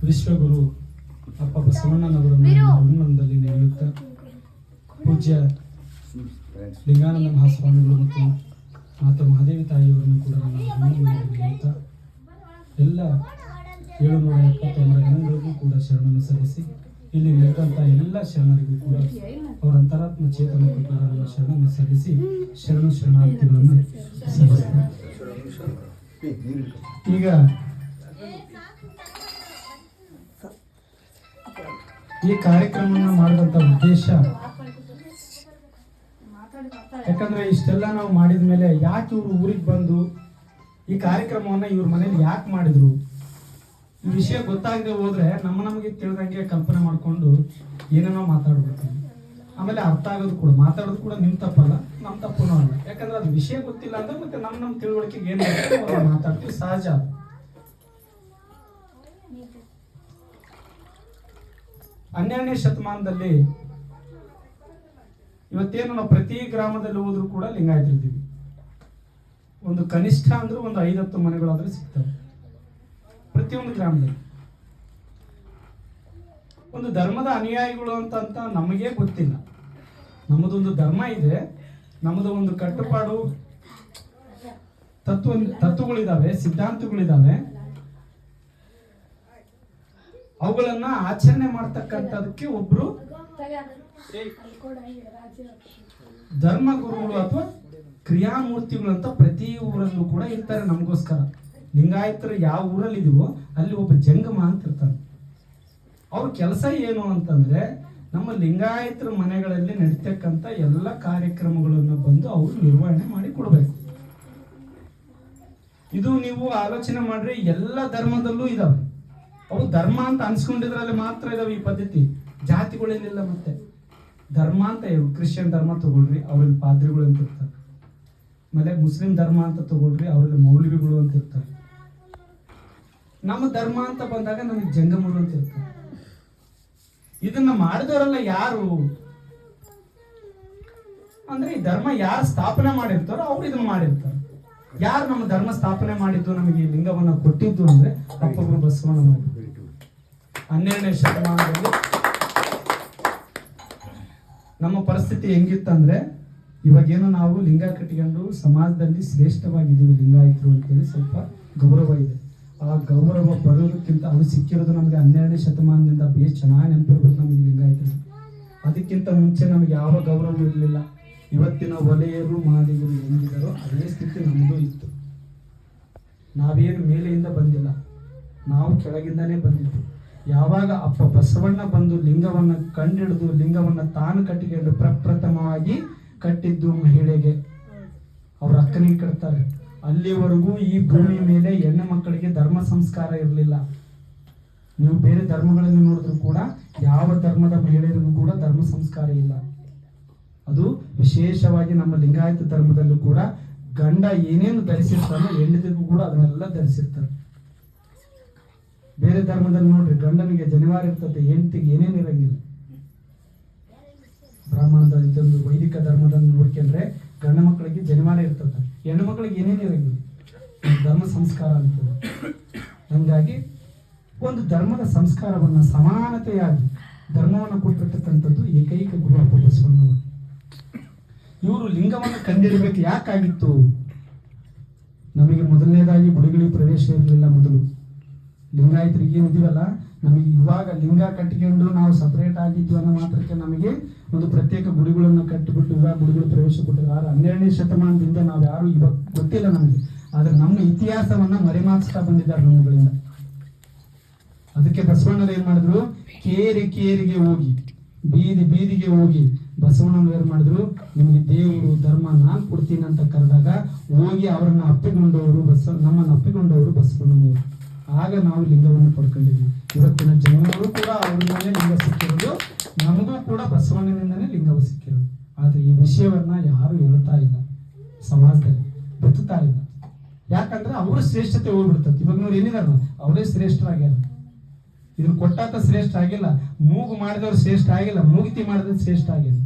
ವಿಶ್ವಗುರು ಅಪ್ಪ ಬಸವಣ್ಣನವರನ್ನು ಅಭಿನಂದನೆ ನೀಡುತ್ತಾ ಪೂಜ್ಯ ಲಿಂಗಾನಂದ ಮಹಾಸ್ವಾಮಿಗಳು ಮತ್ತು ಮಾತೆ ಮಹಾದೇವಿ ತಾಯಿಯವರನ್ನು ಕೂಡ ನಾನು ಅಭಿನಂದನೆ ನೀಡುತ್ತಾ ಎಲ್ಲ 779 ಗಣಗಳಿಗೂ ಕೂಡ ಶರಣನ್ನು ಸಲ್ಲಿಸಿ ಇಲ್ಲಿ ನಿಂತಹ ಎಲ್ಲ ಶರಣರಿಗೂ ಕೂಡ ಅವರ ಅಂತರಾತ್ಮ ಚೇತನ ಪ್ರಕಾರವನ್ನು ಶರಣನ್ನು ಸಲ್ಲಿಸಿ ಶರಣಾರ್ಥಿಗಳನ್ನು ಸಲ್ಲಿಸ್ತಾರೆ. ಈಗ ಈ ಕಾರ್ಯಕ್ರಮವನ್ನು ಮಾಡುವಂತ ಉದ್ದೇಶ, ಯಾಕಂದ್ರೆ ಇಷ್ಟೆಲ್ಲ ನಾವು ಮಾಡಿದ ಮೇಲೆ ಯಾಕೆ ಇವರು ಊರಿಗೆ ಬಂದು ಈ ಕಾರ್ಯಕ್ರಮವನ್ನ ಇವ್ರ ಮನೇಲಿ ಯಾಕೆ ಮಾಡಿದ್ರು, ಈ ವಿಷಯ ಗೊತ್ತಾಗದೆ ಹೋದ್ರೆ ನಮಗೆ ತಿಳಿದಂಗೆ ಕಲ್ಪನೆ ಮಾಡ್ಕೊಂಡು ಏನೇನೋ ಮಾತಾಡ್ಬಿಡ್ತೀವಿ. ಆಮೇಲೆ ಅರ್ಥ ಆಗೋದು ಕೂಡ, ಮಾತಾಡೋದು ಕೂಡ ನಿಮ್ ತಪ್ಪಲ್ಲ, ನಮ್ ತಪ್ಪೂ ಅಲ್ಲ. ಯಾಕಂದ್ರೆ ಅದು ವಿಷಯ ಗೊತ್ತಿಲ್ಲ ಅಂದ್ರೆ ಮತ್ತೆ ನಮ್ಮ ತಿಳುವಳಿಕೆಗೆ ಏನು ಮಾತಾಡ್ತೀವಿ, ಸಹಜ. 12ನೇ ಶತಮಾನದಲ್ಲಿ ಇವತ್ತೇನು ನಾವು ಪ್ರತಿ ಗ್ರಾಮದಲ್ಲಿ ಹೋದ್ರೂ ಕೂಡ ಲಿಂಗಾಯತರಿದ್ದೀವಿ. ಒಂದು ಕನಿಷ್ಠ ಅಂದ್ರೂ ಒಂದು 5-10 ಮನೆಗಳಾದ್ರೂ ಸಿಗ್ತವೆ ಪ್ರತಿಯೊಂದು ಗ್ರಾಮದಲ್ಲಿ. ಒಂದು ಧರ್ಮದ ಅನುಯಾಯಿಗಳು ಅಂತ ನಮಗೇ ಗೊತ್ತಿಲ್ಲ. ನಮ್ಮದೊಂದು ಧರ್ಮ ಇದೆ, ನಮ್ಮದು ಒಂದು ಕಟ್ಟುಪಾಡು ತತ್ವಗಳಿದಾವೆ, ಸಿದ್ಧಾಂತಗಳಿದಾವೆ. ಅವುಗಳನ್ನ ಆಚರಣೆ ಮಾಡ್ತಕ್ಕಂಥದಕ್ಕೆ ಒಬ್ರು ಧರ್ಮಗುರುಗಳು ಅಥವಾ ಕ್ರಿಯಾಮೂರ್ತಿಗಳು ಅಂತ ಪ್ರತಿ ಊರಲ್ಲೂ ಕೂಡ ಇರ್ತಾರೆ. ನಮಗೋಸ್ಕರ ಲಿಂಗಾಯತರು ಯಾವ ಊರಲ್ಲಿ ಇದೀವೋ ಅಲ್ಲಿ ಒಬ್ಬ ಜಂಗಮ ಅಂತ ಇರ್ತಾನೆ. ಅವ್ರ ಕೆಲಸ ಏನು ಅಂತಂದ್ರೆ ನಮ್ಮ ಲಿಂಗಾಯತರ ಮನೆಗಳಲ್ಲಿ ನಡೀತಕ್ಕಂಥ ಎಲ್ಲ ಕಾರ್ಯಕ್ರಮಗಳನ್ನು ಬಂದು ಅವರು ನಿರ್ವಹಣೆ ಮಾಡಿ ಕೊಡಬೇಕು. ಇದು ನೀವು ಆಲೋಚನೆ ಮಾಡ್ರಿ, ಎಲ್ಲ ಧರ್ಮದಲ್ಲೂ ಇದಾವೆ. ಅವು ಧರ್ಮ ಅಂತ ಅನ್ಸ್ಕೊಂಡಿದ್ರಲ್ಲಿ ಮಾತ್ರ ಇದಾವೆ ಈ ಪದ್ಧತಿ. ಜಾತಿಗಳೇನಿಲ್ಲ. ಮತ್ತೆ ಧರ್ಮ ಅಂತ ಕ್ರಿಶ್ಚಿಯನ್ ಧರ್ಮ ತಗೊಳ್ರಿ, ಅವ್ರಲ್ಲಿ ಪಾದ್ರಿಗಳು ಅಂತ ಇರ್ತಾರೆ. ಆಮೇಲೆ ಮುಸ್ಲಿಂ ಧರ್ಮ ಅಂತ ತಗೊಳ್ರಿ, ಅವರಲ್ಲಿ ಮೌಲ್ವಿಗಳು ಅಂತ ಇರ್ತಾರೆ. ನಮ್ಮ ಧರ್ಮ ಅಂತ ಬಂದಾಗ ನಮಗೆ ಜಂಗಮರು ಅಂತ ಇರ್ತಾರೆ. ಇದನ್ನ ಮಾಡಿದವರೆಲ್ಲ ಯಾರು ಅಂದ್ರೆ ಈ ಧರ್ಮ ಯಾರು ಸ್ಥಾಪನೆ ಮಾಡಿರ್ತಾರೋ ಅವ್ರು ಇದನ್ನ ಮಾಡಿರ್ತಾರೆ. ಯಾರು ನಮ್ಮ ಧರ್ಮ ಸ್ಥಾಪನೆ ಮಾಡಿದ್ದು, ನಮಗೆ ಈ ಲಿಂಗವನ್ನ ಕೊಟ್ಟಿದ್ದು ಅಂದ್ರೆ ಅಪ್ಪೊಬ್ರು ಬಸವಣ್ಣ. 12ನೇ ಶತಮಾನದಲ್ಲಿ ನಮ್ಮ ಪರಿಸ್ಥಿತಿ ಹೆಂಗಿತ್ತಂದ್ರೆ, ಇವಾಗೇನು ನಾವು ಲಿಂಗ ಕಟ್ಟಿಕೊಂಡು ಸಮಾಜದಲ್ಲಿ ಶ್ರೇಷ್ಠವಾಗಿದ್ದೀವಿ ಲಿಂಗಾಯತರು ಅಂತೇಳಿ ಸ್ವಲ್ಪ ಗೌರವ ಇದೆ. ಆ ಗೌರವ ಬರೋದಕ್ಕಿಂತ ಅದು ಸಿಕ್ಕಿರೋದು ನಮಗೆ 12ನೇ ಶತಮಾನದಿಂದ ಬೇಸ್ ಚೆನ್ನಾಗಿ ನೆನಪಿರ್ಬೇಕು ನಮಗೆ ಲಿಂಗಾಯತರು. ಅದಕ್ಕಿಂತ ಮುಂಚೆ ನಮಗೆ ಯಾವ ಗೌರವ ಇರಲಿಲ್ಲ. ಇವತ್ತಿನ ಒಲೆಯರು ಮಾದಿಗರು ಹೆಂಗಿದಾರೋ ಅದೇ ಸ್ಥಿತಿ ನಮಗೂ ಇತ್ತು. ನಾವೇನು ಮೇಲೆಯಿಂದ ಬಂದಿಲ್ಲ, ನಾವು ಕೆಳಗಿಂದನೇ ಬಂದಿದ್ದು. ಯಾವಾಗ ಅಪ್ಪ ಬಸವಣ್ಣ ಬಂದು ಲಿಂಗವನ್ನ ಕಂಡಿಡಿದು ಲಿಂಗವನ್ನ ತಾನು ಕಟ್ಟಿಕೊಂಡು ಪ್ರಪ್ರಥಮವಾಗಿ ಕಟ್ಟಿದ್ದು ಮಹಿಳೆಗೆ, ಅವ್ರ ಅಕ್ಕನಿಗೆ ಕಟ್ತಾರೆ. ಅಲ್ಲಿವರೆಗೂ ಈ ಭೂಮಿ ಮೇಲೆ ಹೆಣ್ಣು ಮಕ್ಕಳಿಗೆ ಧರ್ಮ ಸಂಸ್ಕಾರ ಇರಲಿಲ್ಲ. ನೀವು ಬೇರೆ ಧರ್ಮಗಳಲ್ಲಿ ನೋಡಿದ್ರು ಕೂಡ ಯಾವ ಧರ್ಮದ ಮಹಿಳೆಯರಿಗೂ ಕೂಡ ಧರ್ಮ ಸಂಸ್ಕಾರ ಇಲ್ಲ. ಅದು ವಿಶೇಷವಾಗಿ ನಮ್ಮ ಲಿಂಗಾಯತ ಧರ್ಮದಲ್ಲೂ ಕೂಡ ಗಂಡ ಏನೇನು ಧರಿಸಿರ್ತಾರೋ ಹೆಂಡತಿಗೂ ಕೂಡ ಅದನ್ನೆಲ್ಲ ಧರಿಸಿರ್ತಾರೆ. ಬೇರೆ ಧರ್ಮದಲ್ಲಿ ನೋಡ್ರಿ, ಗಂಡನಿಗೆ ಜನಿವಾರ ಇರ್ತದೆ, ಹೆಂಡತಿಗೆ ಏನೇನು ಇರಂಗಿಲ್ಲ. ಬ್ರಾಹ್ಮಣದ ಇದೊಂದು ವೈದಿಕ ಧರ್ಮದಲ್ಲಿ ನೋಡ್ಕೊಂಡ್ರೆ ಗಂಡ ಮಕ್ಕಳಿಗೆ ಜನಿವಾರ ಇರ್ತದೆ, ಹೆಣ್ಣು ಮಕ್ಕಳಿಗೆ ಏನೇನು ಇರಂಗಿಲ್ಲ. ಧರ್ಮ ಸಂಸ್ಕಾರ ಅಂತದೆ. ಹಂಗಾಗಿ ಒಂದು ಧರ್ಮದ ಸಂಸ್ಕಾರವನ್ನ ಸಮಾನತೆಯಾಗಿ ಧರ್ಮವನ್ನು ಕೊಟ್ಟಿರ್ತಕ್ಕಂಥದ್ದು ಏಕೈಕ ಗುರು ಅಪ್ಪ ಬಸವಣ್ಣವರು. ಇವರು ಲಿಂಗವನ್ನು ಕಂಡಿಡಬೇಕು ಯಾಕಾಗಿತ್ತು? ನಮಗೆ ಮೊದಲನೇದಾಗಿ ಗುಡಿಗಳಿಗೆ ಪ್ರವೇಶ ಇರಲಿಲ್ಲ. ಮೊದಲು ಲಿಂಗಾಯತರಿಗೆ ಏನಿದೀವಲ್ಲ, ನಮಗೆ ಇವಾಗ ಲಿಂಗ ಕಟ್ಟಿಕೊಂಡು ನಾವು ಸಪರೇಟ್ ಆಗಿದ್ವಿ ಅನ್ನೋ ಮಾತ್ರಕ್ಕೆ ನಮಗೆ ಒಂದು ಪ್ರತ್ಯೇಕ ಗುಡಿಗಳನ್ನು ಕಟ್ಟಿಬಿಟ್ಟು ಇವಾಗ ಗುಡಿಗಳು ಪ್ರವೇಶ ಕೊಟ್ಟಿದ್ದಾರೆ. 12ನೇ ಶತಮಾನದಿಂದ ನಾವು ಯಾರು ಇವಾಗ ಗೊತ್ತಿಲ್ಲ ನಮಗೆ, ಆದ್ರೆ ನಮ್ಮ ಇತಿಹಾಸವನ್ನ ಮರೆಮಾಚಿಸ್ತಾ ಬಂದಿದ್ದಾರೆ ನಮ್ಮಗಳಿಂದ. ಅದಕ್ಕೆ ಬಸವಣ್ಣರು ಏನ್ ಮಾಡಿದ್ರು, ಕೇರಿಗೆ ಹೋಗಿ, ಬೀದಿಗೆ ಹೋಗಿ ಬಸವಣ್ಣನವರು ಏನ್ ಮಾಡಿದ್ರು, ನಿಮ್ಗೆ ದೇವರು ಧರ್ಮ ನಾನ್ ಕೊಡ್ತೀನಿ ಅಂತ ಕರೆದಾಗ ಹೋಗಿ ಅವರನ್ನ ಅಪ್ಪಿಕೊಂಡವರು ನಮ್ಮನ್ನು ಅಪ್ಪಿಕೊಂಡವರು ಬಸವಣ್ಣನವರು. ಆಗ ನಾವು ಲಿಂಗವನ್ನು ಪಡ್ಕೊಂಡಿದ್ವಿ. ಇವತ್ತಿನ ಜನರು ಕೂಡ ಅವರಿಂದಾನೇ ಲಿಂಗ ಸಿಕ್ಕಿರೋದು, ನಮಗೂ ಕೂಡ ಬಸವಣ್ಣನಿಂದನೇ ಲಿಂಗವು ಸಿಕ್ಕಿರೋದು. ಆದ್ರೆ ಈ ವಿಷಯವನ್ನ ಯಾರು ಹೇಳ್ತಾ ಇಲ್ಲ, ಸಮಾಜದಲ್ಲಿ ಬದುಕ್ತಾ ಇಲ್ಲ. ಯಾಕಂದ್ರೆ ಅವ್ರ ಶ್ರೇಷ್ಠತೆ ಹೋಗ್ಬಿಡ್ತದೆ. ಇವಾಗ ನೋಡಿ ಏನಿದಾರಲ್ಲ, ಅವರೇ ಶ್ರೇಷ್ಠರಾಗ್ಯಾರ. ಇದ್ರ ಕೊಟ್ಟಾತ ಶ್ರೇಷ್ಠ ಆಗಿಲ್ಲ, ಮೂಗು ಮಾಡಿದವ್ರು ಶ್ರೇಷ್ಠ ಆಗಿಲ್ಲ, ಮೂಗುತಿ ಮಾಡಿದ್ರೆ ಶ್ರೇಷ್ಠ ಆಗಿಲ್ಲ.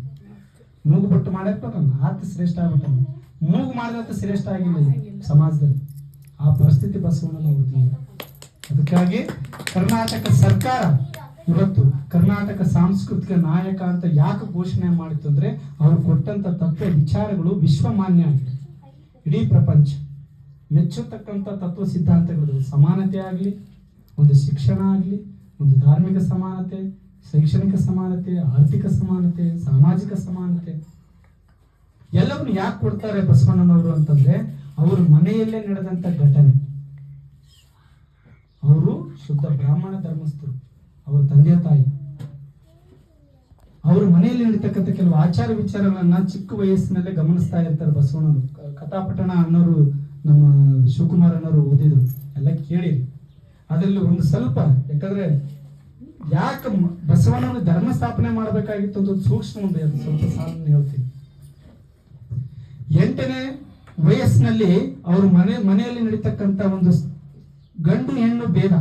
ಮೂಗು ಬಟ್ಟು ಮಾಡಿರ್ತಾರಲ್ಲ ಆತ ಶ್ರೇಷ್ಠ ಆಗ್ಬಿಟ್ಟ, ಮೂಗು ಮಾಡಿದ ಶ್ರೇಷ್ಠ ಆಗಿಲ್ಲ ಸಮಾಜದಲ್ಲಿ. ಆ ಪರಿಸ್ಥಿತಿ ಬಸವಣ್ಣನ ಅವ್ರದ್ದು. ಅದಕ್ಕಾಗಿ ಕರ್ನಾಟಕ ಸರ್ಕಾರ ಇವತ್ತು ಕರ್ನಾಟಕ ಸಾಂಸ್ಕೃತಿಕ ನಾಯಕ ಅಂತ ಯಾಕೆ ಘೋಷಣೆ ಮಾಡಿತ್ತು ಅಂದ್ರೆ ಅವರು ಕೊಟ್ಟಂತ ತತ್ವ ವಿಚಾರಗಳು ವಿಶ್ವಮಾನ್ಯ ಆಗಿದೆ. ಇಡೀ ಪ್ರಪಂಚ ಮೆಚ್ಚತಕ್ಕಂಥ ತತ್ವ ಸಿದ್ಧಾಂತಗಳು, ಸಮಾನತೆ ಆಗಲಿ, ಒಂದು ಶಿಕ್ಷಣ ಆಗಲಿ, ಒಂದು ಧಾರ್ಮಿಕ ಸಮಾನತೆ, ಶೈಕ್ಷಣಿಕ ಸಮಾನತೆ, ಆರ್ಥಿಕ ಸಮಾನತೆ, ಸಾಮಾಜಿಕ ಸಮಾನತೆ ಎಲ್ಲವನ್ನು ಯಾಕೆ ಕೊಡ್ತಾರೆ ಬಸವಣ್ಣನವರು ಅಂತಂದ್ರೆ ಅವರು ಮನೆಯಲ್ಲೇ ನಡೆದಂತ ಘಟನೆ. ಅವರು ಶುದ್ಧ ಬ್ರಾಹ್ಮಣ ಧರ್ಮಸ್ಥರು, ಅವರ ತಂದೆ ತಾಯಿ ಅವರು ಮನೆಯಲ್ಲಿ ನಡೀತಕ್ಕಂಥ ಕೆಲವು ಆಚಾರ ವಿಚಾರಗಳನ್ನ ಚಿಕ್ಕ ವಯಸ್ಸಿನಲ್ಲೇ ಗಮನಿಸ್ತಾ ಇರ್ತಾರೆ ಬಸವಣ್ಣರು. ಕಥಾಪಟ್ಟಣ ಅನ್ನೋರು ನಮ್ಮ ಶಿವಕುಮಾರ್ ಅನ್ನೋರು ಓದಿದ್ರು, ಎಲ್ಲ ಕೇಳಿರಿ. ಅದರಲ್ಲಿ ಒಂದು ಸ್ವಲ್ಪ, ಯಾಕಂದ್ರೆ ಯಾಕೆ ಬಸವಣ್ಣನ ಧರ್ಮ ಸ್ಥಾಪನೆ ಮಾಡಬೇಕಾಗಿತ್ತು ಅಂತ ಒಂದು ಸೂಕ್ಷ್ಮ ಒಂದು ಸ್ವಲ್ಪ ಸಾಲನ್ನು ಹೇಳ್ತೀನಿ. 8ನೇ ವಯಸ್ಸಿನಲ್ಲಿ ಅವರು ಮನೆಯಲ್ಲಿ ನಡೀತಕ್ಕಂಥ ಒಂದು ಗಂಡು ಹೆಣ್ಣು ಭೇದ,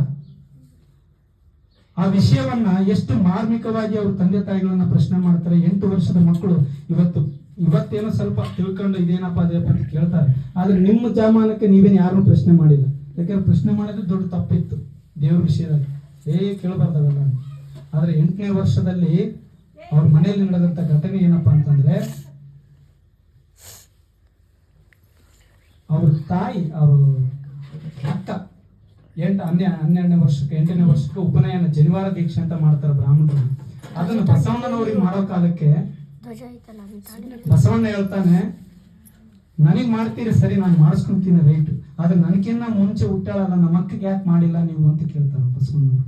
ಆ ವಿಷಯವನ್ನ ಎಷ್ಟು ಮಾರ್ಮಿಕವಾಗಿ ಅವ್ರ ತಂದೆ ತಾಯಿಗಳನ್ನ ಪ್ರಶ್ನೆ ಮಾಡ್ತಾರೆ. 8 ವರ್ಷದ ಮಕ್ಕಳು ಇವತ್ತೇನೋ ಸ್ವಲ್ಪ ತಿಳ್ಕೊಂಡು ಇದೇನಪ್ಪ ಅದೇಪ್ಪ ಅಂತ ಕೇಳ್ತಾರೆ. ಆದ್ರೆ ನಿಮ್ಮ ಜಮಾನಕ್ಕೆ ನೀವೇನು ಯಾರನ್ನು ಪ್ರಶ್ನೆ ಮಾಡಿಲ್ಲ. ಯಾಕಂದ್ರೆ ಪ್ರಶ್ನೆ ಮಾಡೋದು ದೊಡ್ಡ ತಪ್ಪಿತ್ತು ದೇವ್ರ ವಿಷಯದಲ್ಲಿ, ಕೇಳಬಾರ್ದವೆಲ್ಲ. ಆದ್ರೆ 8ನೇ ವರ್ಷದಲ್ಲಿ ಅವ್ರ ಮನೆಯಲ್ಲಿ ನಡೆದಂತ ಘಟನೆ ಏನಪ್ಪಾ ಅಂತಂದ್ರೆ, ಅವ್ರ ತಾಯಿ, ಅವ್ರ ಅಕ್ಕ 12ನೇ ವರ್ಷಕ್ಕೆ 8ನೇ ವರ್ಷಕ್ಕೆ ಉಪನಯನ ಜನಿವಾರ ದೀಕ್ಷೆ ಅಂತ ಮಾಡ್ತಾರೆ ಬ್ರಾಹ್ಮಣರು. ಅದನ್ನು ಬಸವಣ್ಣನವ್ರಿಗೆ ಮಾಡೋ ಕಾಲಕ್ಕೆ ಬಸವಣ್ಣ ಹೇಳ್ತಾನೆ, ನನಗ್ ಮಾಡ್ತೀರಿ ಸರಿ, ನಾನು ಮಾಡಿಸ್ಕೊಂತೀನಿ ರೈಟ್, ಆದ್ರೆ ನನಗಿನ್ನ ಮುಂಚೆ ಹುಟ್ಟಾಳಲ್ಲ, ನಮ್ಮ ಮಕ್ಕಳಿಗೆ ಯಾಕೆ ಮಾಡಿಲ್ಲ ನೀವು ಅಂತ ಕೇಳ್ತಾರೆ ಬಸವಣ್ಣವ್ರು.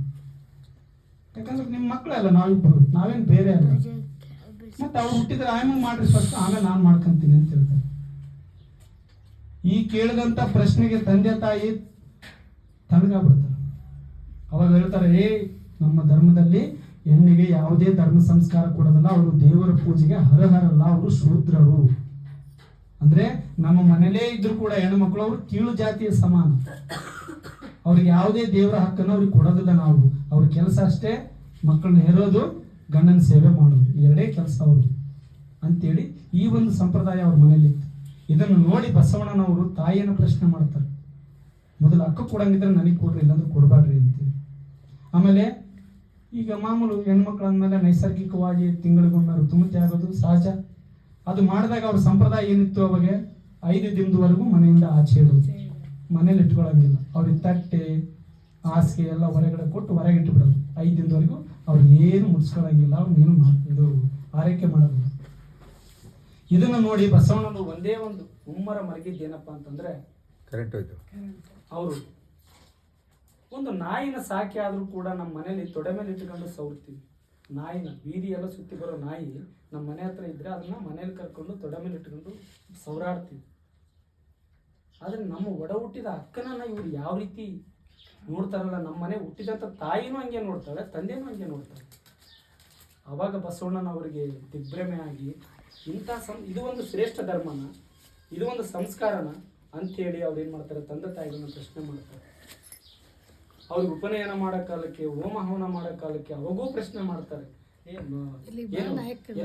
ಯಾಕಂದ್ರೆ ನಿಮ್ ಮಕ್ಕಳಲ್ಲ, ನಾವೇನ್ ಬೇರೆ ಅಲ್ಲ. ಮತ್ತೆ ಅವ್ರು ಹುಟ್ಟಿದ್ರೆ ಆಯಮ್ಮ ಮಾಡ್ರಿ ಫಸ್ಟ್, ಆಮೇಲೆ ನಾನ್ ಮಾಡ್ಕೊಂತೀನಿ ಅಂತ ಹೇಳ್ತಾರೆ. ಈ ಕೇಳಿದಂತ ಪ್ರಶ್ನೆಗೆ ತಂದೆ ತಾಯಿ ತಣ್ಣಗಾಗ್ಬಿಡ್ತಾರೆ. ಅವಾಗ ಹೇಳ್ತಾರೆ, ನಮ್ಮ ಧರ್ಮದಲ್ಲಿ ಹೆಣ್ಣಿಗೆ ಯಾವುದೇ ಧರ್ಮ ಸಂಸ್ಕಾರ ಕೊಡೋದಲ್ಲ, ಅವರು ದೇವರ ಪೂಜೆಗೆ ಹರಹರಲ್ಲ, ಅವರು ಶೂದ್ರರು. ಅಂದ್ರೆ ನಮ್ಮ ಮನೇಲೇ ಇದ್ರು ಕೂಡ ಹೆಣ್ಮಕ್ಳು ಅವರು ಕೀಳು ಜಾತಿಯ ಸಮಾನ, ಅವ್ರಿಗೆ ಯಾವುದೇ ದೇವರ ಹಕ್ಕನ್ನು ಅವ್ರಿಗೆ ಕೊಡೋದಿಲ್ಲ. ನಾವು ಅವ್ರ ಕೆಲಸ ಅಷ್ಟೇ ಮಕ್ಕಳನ್ನ ಹೆರೋದು, ಗಂಡನ ಸೇವೆ ಮಾಡೋದು, ಎರಡೇ ಕೆಲಸ ಅವರು ಅಂತೇಳಿ ಈ ಒಂದು ಸಂಪ್ರದಾಯ ಅವ್ರ ಮನೇಲಿತ್ತು. ಇದನ್ನು ನೋಡಿ ಬಸವಣ್ಣನವರು ತಾಯಿಯನ್ನು ಪ್ರಶ್ನೆ ಮಾಡ್ತಾರೆ, ಮೊದಲು ಅಕ್ಕ ಕೊಡಂಗಿದ್ರೆ ನನಗೆ ಕೊಡ್ರಿ, ಇಲ್ಲಾಂದ್ರೆ ಕೊಡಬಾಡ್ರಿ ಅಂತೇಳಿ. ಆಮೇಲೆ ಈಗ ಮಾಮೂಲು ಹೆಣ್ಮಕ್ಳು ಅಂದಮೇಲೆ ನೈಸರ್ಗಿಕವಾಗಿ ತಿಂಗಳಿಗೊಮ್ಮೆ ಋತುಮತಿ ಆಗೋದು ಸಹಜ. ಅದು ಮಾಡಿದಾಗ ಅವ್ರ ಸಂಪ್ರದಾಯ ಏನಿತ್ತು, ಅವಾಗ 5 ದಿನದವರೆಗೂ ಮನೆಯಿಂದ ಆಚೆ ಇಡೋದು, ಮನೇಲಿ ಇಟ್ಕೊಳಂಗಿಲ್ಲ. ಅವ್ರಿಗೆ ತಟ್ಟೆ ಹಾಸಿಗೆ ಎಲ್ಲ ಹೊರಗಡೆ ಕೊಟ್ಟು ಹೊರಗೆ ಇಟ್ಟುಬಿಡೋದು. 5 ದಿನದವರೆಗೂ ಅವ್ರಿಗೆ ಏನು ಮುಡ್ಸ್ಕೊಳಂಗಿಲ್ಲ, ಅವ್ರಿಗೇನು ಇದು ಆರೈಕೆ ಮಾಡೋದಿಲ್ಲ. ಇದನ್ನು ನೋಡಿ ಬಸವಣ್ಣನು ಒಂದೇ ಒಂದು ಮುಮ್ಮರ ಮಲಗಿದ್ದೇನಪ್ಪ ಅಂತಂದ್ರೆ, ಕರೆಕ್ಟ್ ಹೋಯ್ತು. ಅವರು ಒಂದು ನಾಯಿನ ಸಾಕಿ ಆದ್ರೂ ಕೂಡ ನಮ್ಮ ಮನೇಲಿ ತೊಡೆ ಮೇಲೆ ಇಟ್ಕೊಂಡು ಸೌರ್ತೀವಿ. ನಾಯಿನ ಬೀದಿ ಎಲ್ಲ ಸುತ್ತಿ ಬರೋ ನಾಯಿ ನಮ್ಮ ಮನೆ ಹತ್ರ ಇದ್ರೆ ಅದನ್ನ ಮನೇಲಿ ಕರ್ಕೊಂಡು ತೊಡೆ ಮೇಲೆ ಇಟ್ಕೊಂಡು ಸೌರಾಡ್ತೀವಿ. ಆದ್ರೆ ನಮ್ಮ ಒಡ ಹುಟ್ಟಿದ ಅಕ್ಕನನ್ನ ಇವ್ರು ಯಾವ ರೀತಿ ನೋಡ್ತಾರಲ್ಲ, ನಮ್ಮ ಮನೆ ಹುಟ್ಟಿದಂತ ತಾಯಿನೂ ಹಂಗೆ ನೋಡ್ತಾಳೆ, ತಂದೆನೂ ಹಂಗೆ ನೋಡ್ತಾಳೆ. ಅವಾಗ ಬಸವಣ್ಣನವರಿಗೆ ದಿಗ್ಭ್ರಮೆ ಆಗಿ, ಇದು ಒಂದು ಶ್ರೇಷ್ಠ ಧರ್ಮನ, ಇದು ಒಂದು ಸಂಸ್ಕಾರನ ಅಂಥೇಳಿ ಅವ್ರು ಏನು ಮಾಡ್ತಾರೆ, ತಂದೆ ತಾಯಿಗಳನ್ನ ಪ್ರಶ್ನೆ ಮಾಡ್ತಾರೆ. ಅವ್ರಿಗೆ ಉಪನಯನ ಮಾಡೋ ಕಾಲಕ್ಕೆ, ಹೋಮ ಹವನ ಮಾಡೋ ಕಾಲಕ್ಕೆ ಅವಾಗೂ ಪ್ರಶ್ನೆ ಮಾಡ್ತಾರೆ.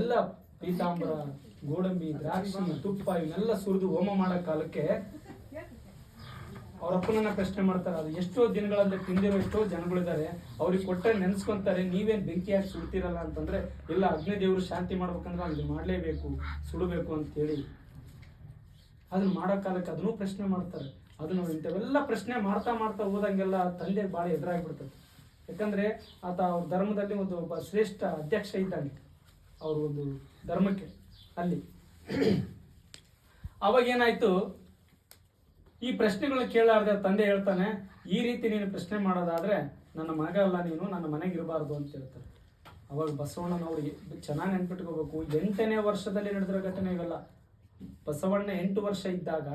ಎಲ್ಲ ಪೀತಾಂಬರ, ಗೋಡಂಬಿ, ದ್ರಾಕ್ಷಿ, ತುಪ್ಪ ಇವನ್ನೆಲ್ಲ ಸುರಿದು ಹೋಮ ಮಾಡೋ ಕಾಲಕ್ಕೆ ಅವ್ರ ಅಪ್ಪನನ್ನ ಪ್ರಶ್ನೆ ಮಾಡ್ತಾರೆ. ಅದು ಎಷ್ಟೋ ದಿನಗಳಲ್ಲಿ ತಿಂದಿರೋ ಎಷ್ಟೋ ಜನಗಳಿದ್ದಾರೆ, ಅವ್ರಿಗೆ ಕೊಟ್ಟರೆ ನೆನ್ಸ್ಕೊಂತಾರೆ, ನೀವೇನ್ ಬೆಂಕಿ ಹಾಕಿ ಸುಡ್ತೀರಲ್ಲ ಅಂತಂದ್ರೆ, ಇಲ್ಲ ಅಗ್ನಿ ದೇವರು ಶಾಂತಿ ಮಾಡ್ಬೇಕಂದ್ರೆ ಅಲ್ಲಿ ಮಾಡ್ಲೇಬೇಕು, ಸುಡಬೇಕು ಅಂತೇಳಿ ಅದನ್ನ ಮಾಡೋ ಕಾಲಕ್ಕೆ ಅದನ್ನು ಪ್ರಶ್ನೆ ಮಾಡ್ತಾರೆ. ಅದನ್ನು ಇಂಥವೆಲ್ಲ ಪ್ರಶ್ನೆ ಮಾಡ್ತಾ ಮಾಡ್ತಾ ಹೋದಂಗೆಲ್ಲ ತಂದೆ ಭಾಳ ಎದುರಾಗ್ಬಿಡ್ತದೆ. ಯಾಕಂದ್ರೆ ಆತ ಅವ್ರ ಧರ್ಮದಲ್ಲಿ ಒಬ್ಬ ಶ್ರೇಷ್ಠ ಅಧ್ಯಕ್ಷ ಇದ್ದಾನೆ ಅವ್ರ ಒಂದು ಧರ್ಮಕ್ಕೆ. ಅಲ್ಲಿ ಅವಾಗ ಏನಾಯ್ತು, ಈ ಪ್ರಶ್ನೆಗಳನ್ನ ಕೇಳಾರ್ದೆ ತಂದೆ ಹೇಳ್ತಾನೆ, ಈ ರೀತಿ ನೀನು ಪ್ರಶ್ನೆ ಮಾಡೋದಾದ್ರೆ ನನ್ನ ಮಗ ಅಲ್ಲ ನೀನು, ನನ್ನ ಮನೆಗೆ ಇರಬಾರ್ದು ಅಂತ ಹೇಳ್ತಾರೆ. ಅವಾಗ ಬಸವಣ್ಣನವ್ರಿಗೆ ಚೆನ್ನಾಗಿ ನೆನ್ಪಿಟ್ಕೋಬೇಕು, 8ನೇ ವರ್ಷದಲ್ಲಿ ನಡೆದಿರೋ ಘಟನೆ ಇವೆಲ್ಲ. ಬಸವಣ್ಣ 8 ವರ್ಷ ಇದ್ದಾಗ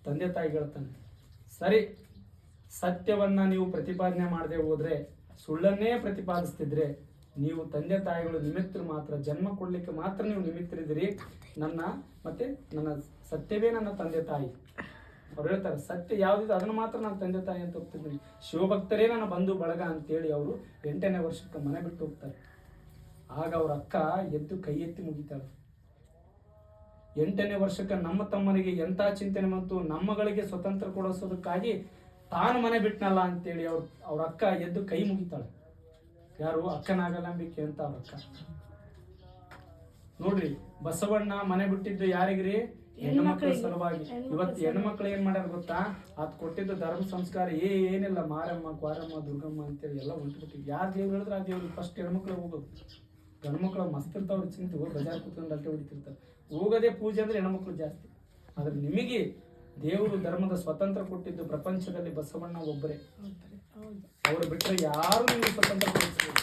ತಂದೆ ತಾಯಿ ಹೇಳ್ತಾನೆ, ಸರಿ ಸತ್ಯವನ್ನ ನೀವು ಪ್ರತಿಪಾದನೆ ಮಾಡದೆ ಹೋದ್ರೆ, ಸುಳ್ಳನ್ನೇ ಪ್ರತಿಪಾದಿಸ್ತಿದ್ರೆ, ನೀವು ತಂದೆ ತಾಯಿಗಳು ನಿಮಿತ್ತರು ಮಾತ್ರ, ಜನ್ಮ ಕೊಡ್ಲಿಕ್ಕೆ ಮಾತ್ರ ನೀವು ನಿಮಿತ್ತರಿದ್ದೀರಿ. ನನ್ನ ಸತ್ಯವೇ ನನ್ನ ತಂದೆ ತಾಯಿ. ಅವ್ರು ಹೇಳ್ತಾರೆ, ಸತ್ಯ ಯಾವ್ದಿದೆ ಅದನ್ನು ಮಾತ್ರ ನಾನು ತಂದೆ ತಾಯಿ ಅಂತ ಹೋಗ್ತಿದ್ದೀನಿ, ಶಿವಭಕ್ತರೇ ನನ್ನ ಬಂಧು ಬಳಗ ಅಂತೇಳಿ ಅವರು 8ನೇ ವರ್ಷಕ್ಕೆ ಮನೆ ಬಿಟ್ಟು ಹೋಗ್ತಾರೆ. ಆಗ ಅವ್ರ ಅಕ್ಕ ಎದ್ದು ಕೈ ಎತ್ತಿ ಮುಗಿತಾಳೆ. 8ನೇ ವರ್ಷಕ್ಕೆ ನಮ್ಮ ತಮ್ಮನಿಗೆ ಎಂಥ ಚಿಂತನೆ ಬಂತು, ನಮ್ಮಗಳಿಗೆ ಸ್ವತಂತ್ರ ಕೊಡಿಸೋದಕ್ಕಾಗಿ ತಾನು ಮನೆ ಬಿಟ್ನಲ್ಲ ಅಂತೇಳಿ ಅವ್ರ ಅಕ್ಕ ಎದ್ದು ಕೈ ಮುಗಿತಾಳೆ. ಯಾರು? ಅಕ್ಕನಾಗಲಾಂಬಿಕೆ ಅಂತ ಅವ್ರ ಅಕ್ಕ. ನೋಡ್ರಿ, ಬಸವಣ್ಣ ಮನೆ ಬಿಟ್ಟಿದ್ದು ಯಾರಿಗ್ರಿ? ಹೆಣ್ಣು ಮಕ್ಕಳ ಸಲುವಾಗಿ. ಇವತ್ತು ಹೆಣ್ಣು ಮಕ್ಳು ಏನ್ ಮಾಡ್ಯಾರ ಗೊತ್ತಾ? ಅದ್ ಕೊಟ್ಟಿದ್ದು ಧರ್ಮ ಸಂಸ್ಕಾರ ಏನಿಲ್ಲ, ಮಾರಮ್ಮ, ಕ್ವಾರಮ್ಮ, ದುರ್ಗಮ್ಮ ಅಂತೇಳಿ ಎಲ್ಲ ಹೊಂಟ್ಬಿಟ್ಟಿವಿ. ಯಾರು ದೇವ್ರು ಹೇಳಿದ್ರೆ ಆ ದೇವ್ರು ಫಸ್ಟ್ ಹೆಣ್ಮಕ್ಳು ಹೋಗೋದು. ಗಂಡು ಮಕ್ಳು ಮಸ್ತ್ ಇರ್ತಾವ್ರು, ಚಿಂತೆ ಹೋಗಿ ಬಜಾರ್ ಕುತ್ಕೊಂಡು ಅಲ್ಲೇ ಹೊಡಿತಿರ್ತಾರೆ. ಹೋಗೋದೇ ಪೂಜೆ ಅಂದ್ರೆ ಹೆಣ್ಮಕ್ಳು ಜಾಸ್ತಿ. ಆದ್ರೆ ನಿಮಗೆ ದೇವರು ಧರ್ಮದ ಸ್ವತಂತ್ರ ಕೊಟ್ಟಿದ್ದು ಪ್ರಪಂಚದಲ್ಲಿ ಬಸವಣ್ಣ ಒಬ್ಬರೇ. ಅವ್ರು ಬಿಟ್ಟರೆ ಯಾರು ನಿಮಗೆ ಸ್ವತಂತ್ರ ಕೊಡಿಸ್ಬೋದು.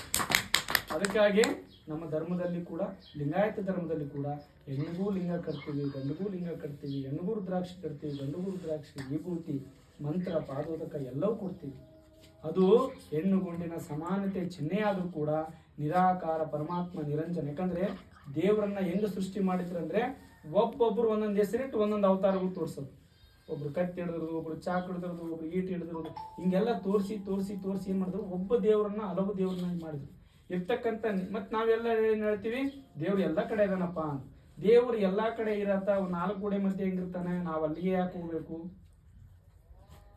ಅದಕ್ಕಾಗಿ ನಮ್ಮ ಧರ್ಮದಲ್ಲಿ ಕೂಡ, ಲಿಂಗಾಯತ ಧರ್ಮದಲ್ಲಿ ಕೂಡ ಹೆಣ್ಣಿಗೂ ಲಿಂಗ ಕಟ್ತೀವಿ, ಗಂಡಿಗೂ ಲಿಂಗ ಕಟ್ತೀವಿ, ಹೆಣ್ಣಿಗೂ ರುದ್ರಾಕ್ಷಿ ಕಟ್ತೀವಿ, ಗಂಡಿಗೂ ರುದ್ರಾಕ್ಷಿ, ವಿಭೂತಿ, ಮಂತ್ರ, ಪಾದೋದಕ ಎಲ್ಲವೂ ಕೊಡ್ತೀವಿ. ಅದು ಹೆಣ್ಣು ಗಂಡಿನ ಸಮಾನತೆ ಚಿಹ್ನೆ ಆದರೂ ಕೂಡ ನಿರಾಕಾರ ಪರಮಾತ್ಮ ನಿರಂಜನ. ಯಾಕಂದ್ರೆ ದೇವರನ್ನ ಹೆಂಗ ಸೃಷ್ಟಿ ಮಾಡಿದ್ರಂದ್ರೆ ಒಬ್ಬೊಬ್ರು ಒಂದೊಂದು ಹೆಸರಿಟ್ಟು ಒಂದೊಂದು ಅವತಾರಗಳು ತೋರಿಸೋದು. ಒಬ್ರು ಕತ್ತಿ ಹಿಡಿದ್ರದು, ಒಬ್ರು ಚಾಕ್ ಹಿಡಿದ್ರದು, ಒಬ್ರು ಈಟಿ ಹಿಡಿದ್ರದು, ಹಿಂಗೆಲ್ಲ ತೋರಿಸಿ ತೋರಿಸಿ ತೋರಿಸಿ ಏನ್ ಮಾಡಿದ್ರು? ಒಬ್ಬ ದೇವರನ್ನ ಹಲವು ದೇವ್ರನ್ನ ಮಾಡಿದ್ರು. ಇರ್ತಕ್ಕಂಥ ಮತ್ ನಾವೆಲ್ಲ ಏನ್ ಹೇಳ್ತೀವಿ? ದೇವ್ರು ಎಲ್ಲಾ ಕಡೆ ಇದಾನಪ್ಪ ಅಂತ. ದೇವ್ರು ಎಲ್ಲಾ ಕಡೆ ಇರತ್ತ, ನಾಲ್ಕು ಗೋಡೆ ಮಧ್ಯೆ ಹೆಂಗಿರ್ತಾನೆ, ನಾವ್ ಅಲ್ಲಿಗೆ ಯಾಕೆ ಹೋಗ್ಬೇಕು?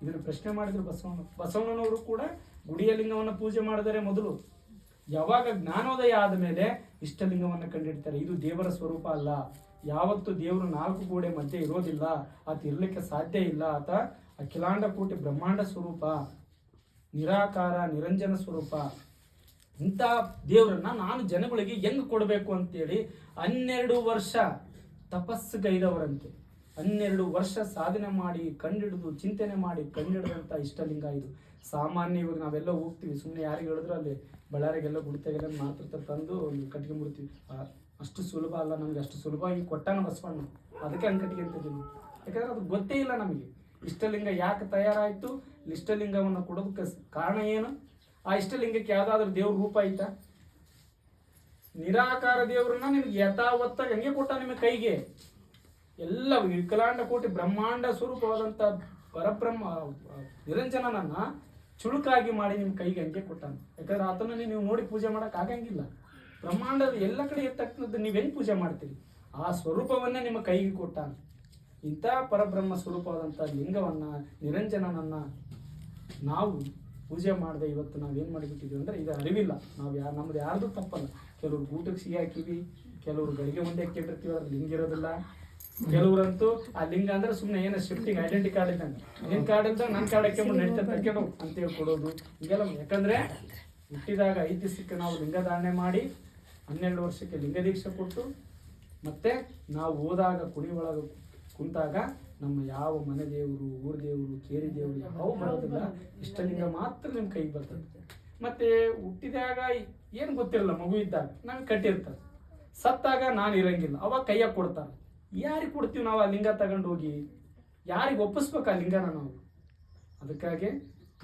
ಇದನ್ನ ಪ್ರಶ್ನೆ ಮಾಡಿದ್ರು ಬಸವಣ್ಣನವರು ಕೂಡ ಗುಡಿಯ ಲಿಂಗವನ್ನ ಪೂಜೆ ಮಾಡಿದರೆ ಮೊದಲು. ಯಾವಾಗ ಜ್ಞಾನೋದಯ ಆದ ಮೇಲೆ ಇಷ್ಟಲಿಂಗವನ್ನ ಕಂಡಿಡ್ತಾರೆ. ಇದು ದೇವರ ಸ್ವರೂಪ ಅಲ್ಲ. ಯಾವತ್ತು ದೇವರು ನಾಲ್ಕು ಗೋಡೆ ಮಧ್ಯೆ ಇರೋದಿಲ್ಲ, ಆತ ಇರ್ಲಿಕ್ಕೆ ಸಾಧ್ಯ ಇಲ್ಲ. ಆತ ಅಖಿಲಾಂಡ ಕೋಟಿ ಬ್ರಹ್ಮಾಂಡ ಸ್ವರೂಪ, ನಿರಾಕಾರ ನಿರಂಜನ ಸ್ವರೂಪ. ಇಂಥ ದೇವರನ್ನ ನಾನು ಜನಗಳಿಗೆ ಹೆಂಗ್ ಕೊಡಬೇಕು ಅಂತೇಳಿ 12 ವರ್ಷ ತಪಸ್ಸುಗೈದವರಂತೆ. 12 ವರ್ಷ ಸಾಧನೆ ಮಾಡಿ ಕಂಡಿಡಿದು ಚಿಂತನೆ ಮಾಡಿ ಕಂಡಿಡಿದಂಥ ಇಷ್ಟಲಿಂಗ ಇದು. ಸಾಮಾನ್ಯ ಇವಾಗ ನಾವೆಲ್ಲ ಹೋಗ್ತೀವಿ, ಸುಮ್ಮನೆ ಯಾರಿಗೆ ಹೇಳಿದ್ರು ಅಲ್ಲಿ ಬಳ್ಳಾರಿಗೆಲ್ಲ ಗುಡ್ತಾಗೆಲ್ಲ ಮಾತಿರ್ತಾರೆ, ತಂದು ಕಟ್ಕೊಂಡ್ಬಿಡ್ತೀವಿ. ಅಷ್ಟು ಸುಲಭ ಅಲ್ಲ, ನಮ್ಗೆ ಅಷ್ಟು ಸುಲಭವಾಗಿ ಕೊಟ್ಟಾನ ಬಸವಣ್ಣ. ಅದಕ್ಕೆ ಹಂಗೆ ಕಟ್ಕೊಂತಿದ್ದೀವಿ. ಯಾಕಂದ್ರೆ ಅದು ಗೊತ್ತೇ ಇಲ್ಲ ನಮಗೆ. ಇಷ್ಟಲಿಂಗ ಯಾಕೆ ತಯಾರಾಯಿತು, ಇಷ್ಟಲಿಂಗವನ್ನು ಕೊಡೋದಕ್ಕೆ ಕಾರಣ ಏನು? ಆ ಇಷ್ಟಲಿಂಗಕ್ಕೆ ಯಾವ್ದಾದ್ರು ದೇವ್ರ ರೂಪ ಐತಾ? ನಿರಾಕಾರ ದೇವ್ರನ್ನ ನಿಮ್ಗೆ ಯಥಾವತ್ತಾಗಿ ಹಂಗೆ ಕೊಟ್ಟ ನಿಮ್ಮ ಕೈಗೆ. ಎಲ್ಲ ವಿಕಲಾಂಡ ಕೋಟಿ ಬ್ರಹ್ಮಾಂಡ ಸ್ವರೂಪವಾದಂಥ ಪರಬ್ರಹ್ಮ ನಿರಂಜನನನ್ನ ಚುಳುಕಾಗಿ ಮಾಡಿ ನಿಮ್ಮ ಕೈಗೆ ಹಂಗೆ ಕೊಟ್ಟಾನ. ಯಾಕಂದ್ರೆ ಆತನ ನೀವು ನೋಡಿ ಪೂಜೆ ಮಾಡಕ್ ಆಗಂಗಿಲ್ಲ. ಬ್ರಹ್ಮಾಂಡದ ಎಲ್ಲ ಕಡೆ ಇರ್ತಕ್ಕಂಥದ್ದು ನೀವು ಹೆಂಗ್ ಪೂಜೆ ಮಾಡ್ತೀರಿ? ಆ ಸ್ವರೂಪವನ್ನೇ ನಿಮ್ಮ ಕೈಗೆ ಕೊಟ್ಟಾನ. ಇಂಥ ಪರಬ್ರಹ್ಮ ಸ್ವರೂಪವಾದಂಥ ಲಿಂಗವನ್ನ, ನಿರಂಜನನನ್ನ ನಾವು ಪೂಜೆ ಮಾಡದೆ ಇವತ್ತು ನಾವೇನ್ ಮಾಡಿಬಿಟ್ಟಿದ್ವಿ ಅಂದ್ರೆ ಇದು ಅರಿವಿಲ್ಲ. ನಮ್ದು ಯಾರ್ದು ತಪ್ಪಲ್ಲ. ಕೆಲವ್ರು ಊಟಕ್ಕೆ ಸಿಹಿ ಹಾಕಿವಿ, ಕೆಲವ್ರು ಗಳಿಗೆ ಮುಂದೆ ಹಾಕಿಟ್ಟಿರ್ತೀವಿ, ಅದ್ರ ಲಿಂಗ ಇರೋದಿಲ್ಲ. ಕೆಲವ್ರಂತೂ ಆ ಲಿಂಗ ಅಂದ್ರೆ ಸುಮ್ಮನೆ ಏನೋ ಶಿಫ್ಟಿಂಗ್ ಐಡೆಂಟಿ ಕಾರ್ಡ್ ಇದ್ದಂಗೆ, ನಿನ್ ಕಾರ್ಡ್ ಇದ್ದಾಗ ನನ್ನ ಕಾರ್ಡ್ ಹಾಕ್ಯಂಡು ನಡೀತಾ ತರ್ಕೊಂಡು ಅಂತೇಳಿ ಕೊಡೋದು ಹಿಂಗೆಲ್ಲ. ಯಾಕಂದ್ರೆ ಹುಟ್ಟಿದಾಗ 5 ದಿವಸಕ್ಕೆ ನಾವು ಲಿಂಗಧಾರಣೆ ಮಾಡಿ 12 ವರ್ಷಕ್ಕೆ ಲಿಂಗ ದೀಕ್ಷೆ ಕೊಟ್ಟು, ಮತ್ತೆ ನಾವು ಹೋದಾಗ ಕುಡಿ ಒಳಗೆ ಕುಂತಾಗ ನಮ್ಮ ಯಾವ ಮನೆ ದೇವರು, ಊರ ದೇವರು, ಕೇರಿ ದೇವರು ಯಾವ ಬರೋದಿಲ್ಲ. ಇಷ್ಟಲಿಂಗ ಮಾತ್ರ ನಿಮ್ಮ ಕೈಗೆ ಬರ್ತದೆ. ಮತ್ತೆ ಹುಟ್ಟಿದಾಗ ಏನು ಗೊತ್ತಿರಲ್ಲ, ಮಗು ಇದ್ದಾಗ ನಮ್ಗೆ ಕಟ್ಟಿರ್ತಾರೆ. ಸತ್ತಾಗ ನಾನು ಇರಂಗಿಲ್ಲ, ಅವಾಗ ಕೈಯಾಗ ಕೊಡ್ತಾರೆ. ಯಾರಿಗೆ ಕೊಡ್ತೀವಿ ನಾವು ಆ ಲಿಂಗ ತಗೊಂಡು ಹೋಗಿ? ಯಾರಿಗೆ ಒಪ್ಪಿಸ್ಬೇಕು ಆ ಲಿಂಗನ ನಾವು? ಅದಕ್ಕಾಗಿ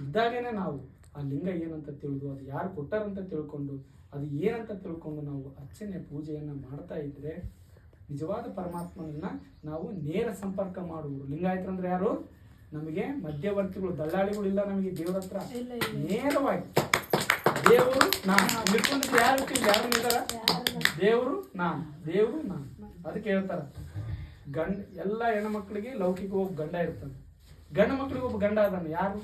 ಇದ್ದಾಗೇನೆ ನಾವು ಆ ಲಿಂಗ ಏನಂತ ತಿಳಿದು, ಅದು ಯಾರು ಕೊಟ್ಟಾರಂತ ತಿಳ್ಕೊಂಡು, ಅದು ಏನಂತ ತಿಳ್ಕೊಂಡು ನಾವು ಅರ್ಚನೆ ಪೂಜೆಯನ್ನು ಮಾಡ್ತಾ ಇದ್ರೆ ನಿಜವಾದ ಪರಮಾತ್ಮನನ್ನ ನಾವು ನೇರ ಸಂಪರ್ಕ ಮಾಡುವರು. ಲಿಂಗಾಯತರಂದ್ರೆ ಯಾರು? ನಮಗೆ ಮಧ್ಯವರ್ತಿಗಳು, ದಳ್ಳಾಳಿಗಳಿಲ್ಲ ನಮಗೆ ದೇವ್ರ ಹತ್ರ. ನೇರವಾಗಿ ದೇವರು ನಾನು ಇಟ್ಕೊಂಡಿದ್ರೆ ಯಾರು ಇದ್ದಾರ? ದೇವರು ನಾನು, ದೇವರು ನಾನು. ಅದಕ್ಕೆ ಹೇಳ್ತಾರ, ಎಲ್ಲ ಹೆಣ್ಣು ಮಕ್ಕಳಿಗೆ ಲೌಕಿಕ ಒಬ್ಬ ಗಂಡ ಇರ್ತಾನೆ, ಗಂಡ ಮಕ್ಕಳಿಗೆ ಒಬ್ಬ ಗಂಡ ಅದಾನೆ. ಯಾರು?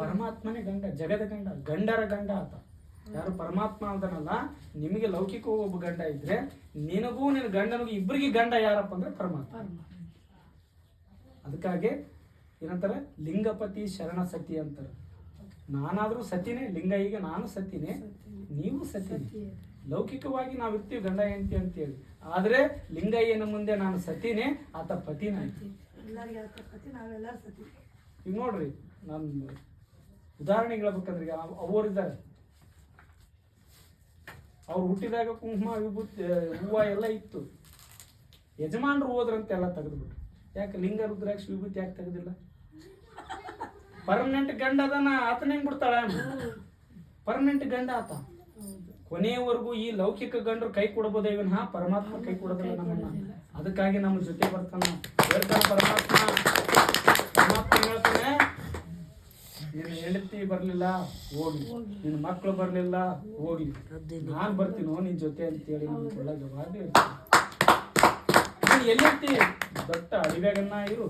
ಪರಮಾತ್ಮನೇ ಗಂಡ, ಜಗದ ಗಂಡ, ಗಂಡರ ಗಂಡ ಆತ. ಯಾರು? ಪರಮಾತ್ಮ ಅದನಲ್ಲ. ನಿಮಗೆ ಲೌಕಿಕ ಒಬ್ಬ ಗಂಡ ಇದ್ರೆ ನಿನಗೂ ನಿನ್ನ ಗಂಡನಿಗೂ ಇಬ್ಬರಿಗೆ ಗಂಡ ಯಾರಪ್ಪ ಅಂದ್ರೆ ಪರಮಾತ್ಮ. ಅದಕ್ಕಾಗಿ ಏನಂತಾರೆ? ಲಿಂಗಪತಿ ಶರಣ ಸತಿ ಅಂತಾರೆ. ನಾನಾದ್ರೂ ಸತಿನೇ, ಲಿಂಗ ಈಗ ನಾನು ಸತಿನೇ, ನೀವು ಸತಿನೇ. ಲೌಕಿಕವಾಗಿ ನಾವು ಇರ್ತೀವಿ ಗಂಡ ಹೆಂಡತಿ ಅಂತೇಳಿ, ಆದ್ರೆ ಲಿಂಗ ಏನು ಮುಂದೆ ನಾನು ಸತಿನೇ, ಆತ ಪತಿನೇ. ಈಗ ನೋಡ್ರಿ, ನಾನು ಉದಾಹರಣೆ ಹೇಳ್ಬೇಕಂದ್ರೆ, ಈಗ ಅವರಿದ್ದಾರೆ, ಅವ್ರು ಹುಟ್ಟಿದಾಗ ಕುಂಕುಮ, ವಿಭೂತಿ, ಹೂವು ಎಲ್ಲ ಇತ್ತು. ಯಜಮಾನ್ರು ಹೋದ್ರಂತೆ ಎಲ್ಲ ತೆಗೆದ್ಬಿಟ್ರು. ಯಾಕೆ ಲಿಂಗ, ರುದ್ರಾಕ್ಷಿ, ವಿಭೂತಿ ಯಾಕೆ ತೆಗೆದಿಲ್ಲ? ಪರ್ಮನೆಂಟ್ ಗಂಡ ಅದನ್ನ, ಆತನ ಹೆಂಗ್ ಬಿಡ್ತಾಳ? ಪರ್ಮನೆಂಟ್ ಗಂಡ ಆತ. ಕೊನೆಯವರೆಗೂ ಈ ಲೌಕಿಕ ಗಂಡರು ಕೈ ಕೊಡಬಹುದೇ ವಿನಃ ಪರಮಾತ್ಮ ಕೈ ಕೊಡೋದಿಲ್ಲ ನಮ್ಮನ್ನ. ಅದಕ್ಕಾಗಿ ನಮ್ಮ ಜೊತೆ ಬರ್ತಾನ, ಹೇಳ್ತಾನೆ ಪರಮಾತ್ಮ. ಪರಮಾತ್ಮ ಹೇಳ್ತಾನೆ, ನಿನ್ನ ಹೆಂಡತಿ ಬರ್ಲಿಲ್ಲ ಹೋಗ್ಲಿ, ನಿನ್ನ ಮಕ್ಕಳು ಬರ್ಲಿಲ್ಲ ಹೋಗ್ಲಿ, ನಾನ್ ಬರ್ತೀನೋ ನಿನ್ ಜೊತೆ ಅಂತೇಳಿ ನಮ್ಗೆಲ್ಲ ಜವಾಬ್ದಾರಿ ಇರ್ತೀನಿ. ನೀನ್ ಎಲ್ಲಿರ್ತಿ? ದೊಡ್ಡ ಅಡಿವ್ಯಾಗನ್ನ ಇರು,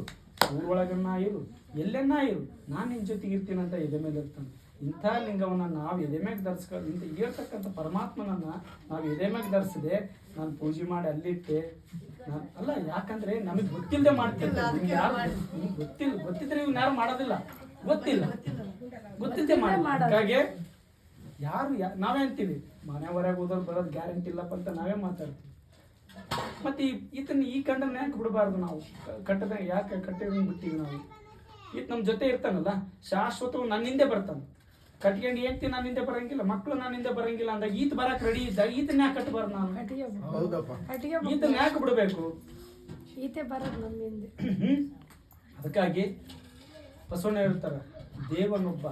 ಊರೊಳಗನ್ನ ಇರು, ಎಲ್ಲೆನ್ನ ಇರು, ನಾನು ನಿನ್ನ ಜೊತೆಗೆ ಇರ್ತೀನಿ ಅಂತ ಎದೆ ಮೇಲೆ ಇರ್ತಾನೆ. ಇಂಥ ಲಿಂಗವನ್ನ ನಾವು ಎದೆ ಮ್ಯಾಗ ಧರಿಸ್ಕೊಂಡು ಇಂಥ ಹೇಳ್ತಕ್ಕಂಥ ಪರಮಾತ್ಮನನ್ನ ನಾವು ಎದೆ ಮ್ಯಾಗ ಧರಿಸಿದೆ. ನಾನು ಪೂಜೆ ಮಾಡಿ ಅಲ್ಲಿಟ್ಟೆ ನಾನು ಅಲ್ಲ, ಯಾಕಂದ್ರೆ ನಮಗೆ ಗೊತ್ತಿಲ್ಲದೆ ಮಾಡ್ತಿರ್ತಾರೆ. ನಿಮ್ಗೆ ಗೊತ್ತಿದ್ರೆ ಇವ್ನ ಯಾರು ಮಾಡೋದಿಲ್ಲ, ಗೊತ್ತಿದ್ದೆ ಮಾಡಿ. ಹಾಗೆ ನಾವೇ ಅಂತೀವಿ ಮನೆ ಹೊರಗೆ ಹೋದವ್ರು ಬರೋದು ಗ್ಯಾರಂಟಿ ಇಲ್ಲಪ್ಪ ಅಂತ ನಾವೇ ಮಾತಾಡ್ತೀವಿ. ಮತ್ತೆ ಈತನ ಈ ಕಂಡನ್ನ ಯಾಕೆ ಬಿಡಬಾರ್ದು ನಾವು? ಕಟ್ಟದ ಯಾಕೆ ಕಟ್ಟಿದ ಬಿಟ್ಟಿವಿ ನಾವು? ಈತ ನಮ್ಮ ಜೊತೆ ಇರ್ತಾನಲ್ಲ, ಶಾಶ್ವತವು ನನ್ನ ಹಿಂದೆ ಬರ್ತಾನೆ. ಕಟ್ಕೊಂಡು ಹೇಳ್ತಿ ನಾನು ಹಿಂದೆ ಬರಂಗಿಲ್ಲ, ಮಕ್ಕಳು ನಾನು ಹಿಂದೆ ಬರಂಗಿಲ್ಲ ಅಂದಾಗ ಈತ ಬರಕ್ ರೆಡಿ ಇದ್ದಾಗ ಈತನ ಯಾಕೆ ಕಟ್ಟಬಾರ್ದು ನಾನು? ಈತನ ಯಾಕೆ ಬಿಡಬೇಕು? ಅದಕ್ಕಾಗಿ ಬಸವಣ್ಣ ಹೇಳ್ತಾರ, ದೇವನೊಬ್ಬ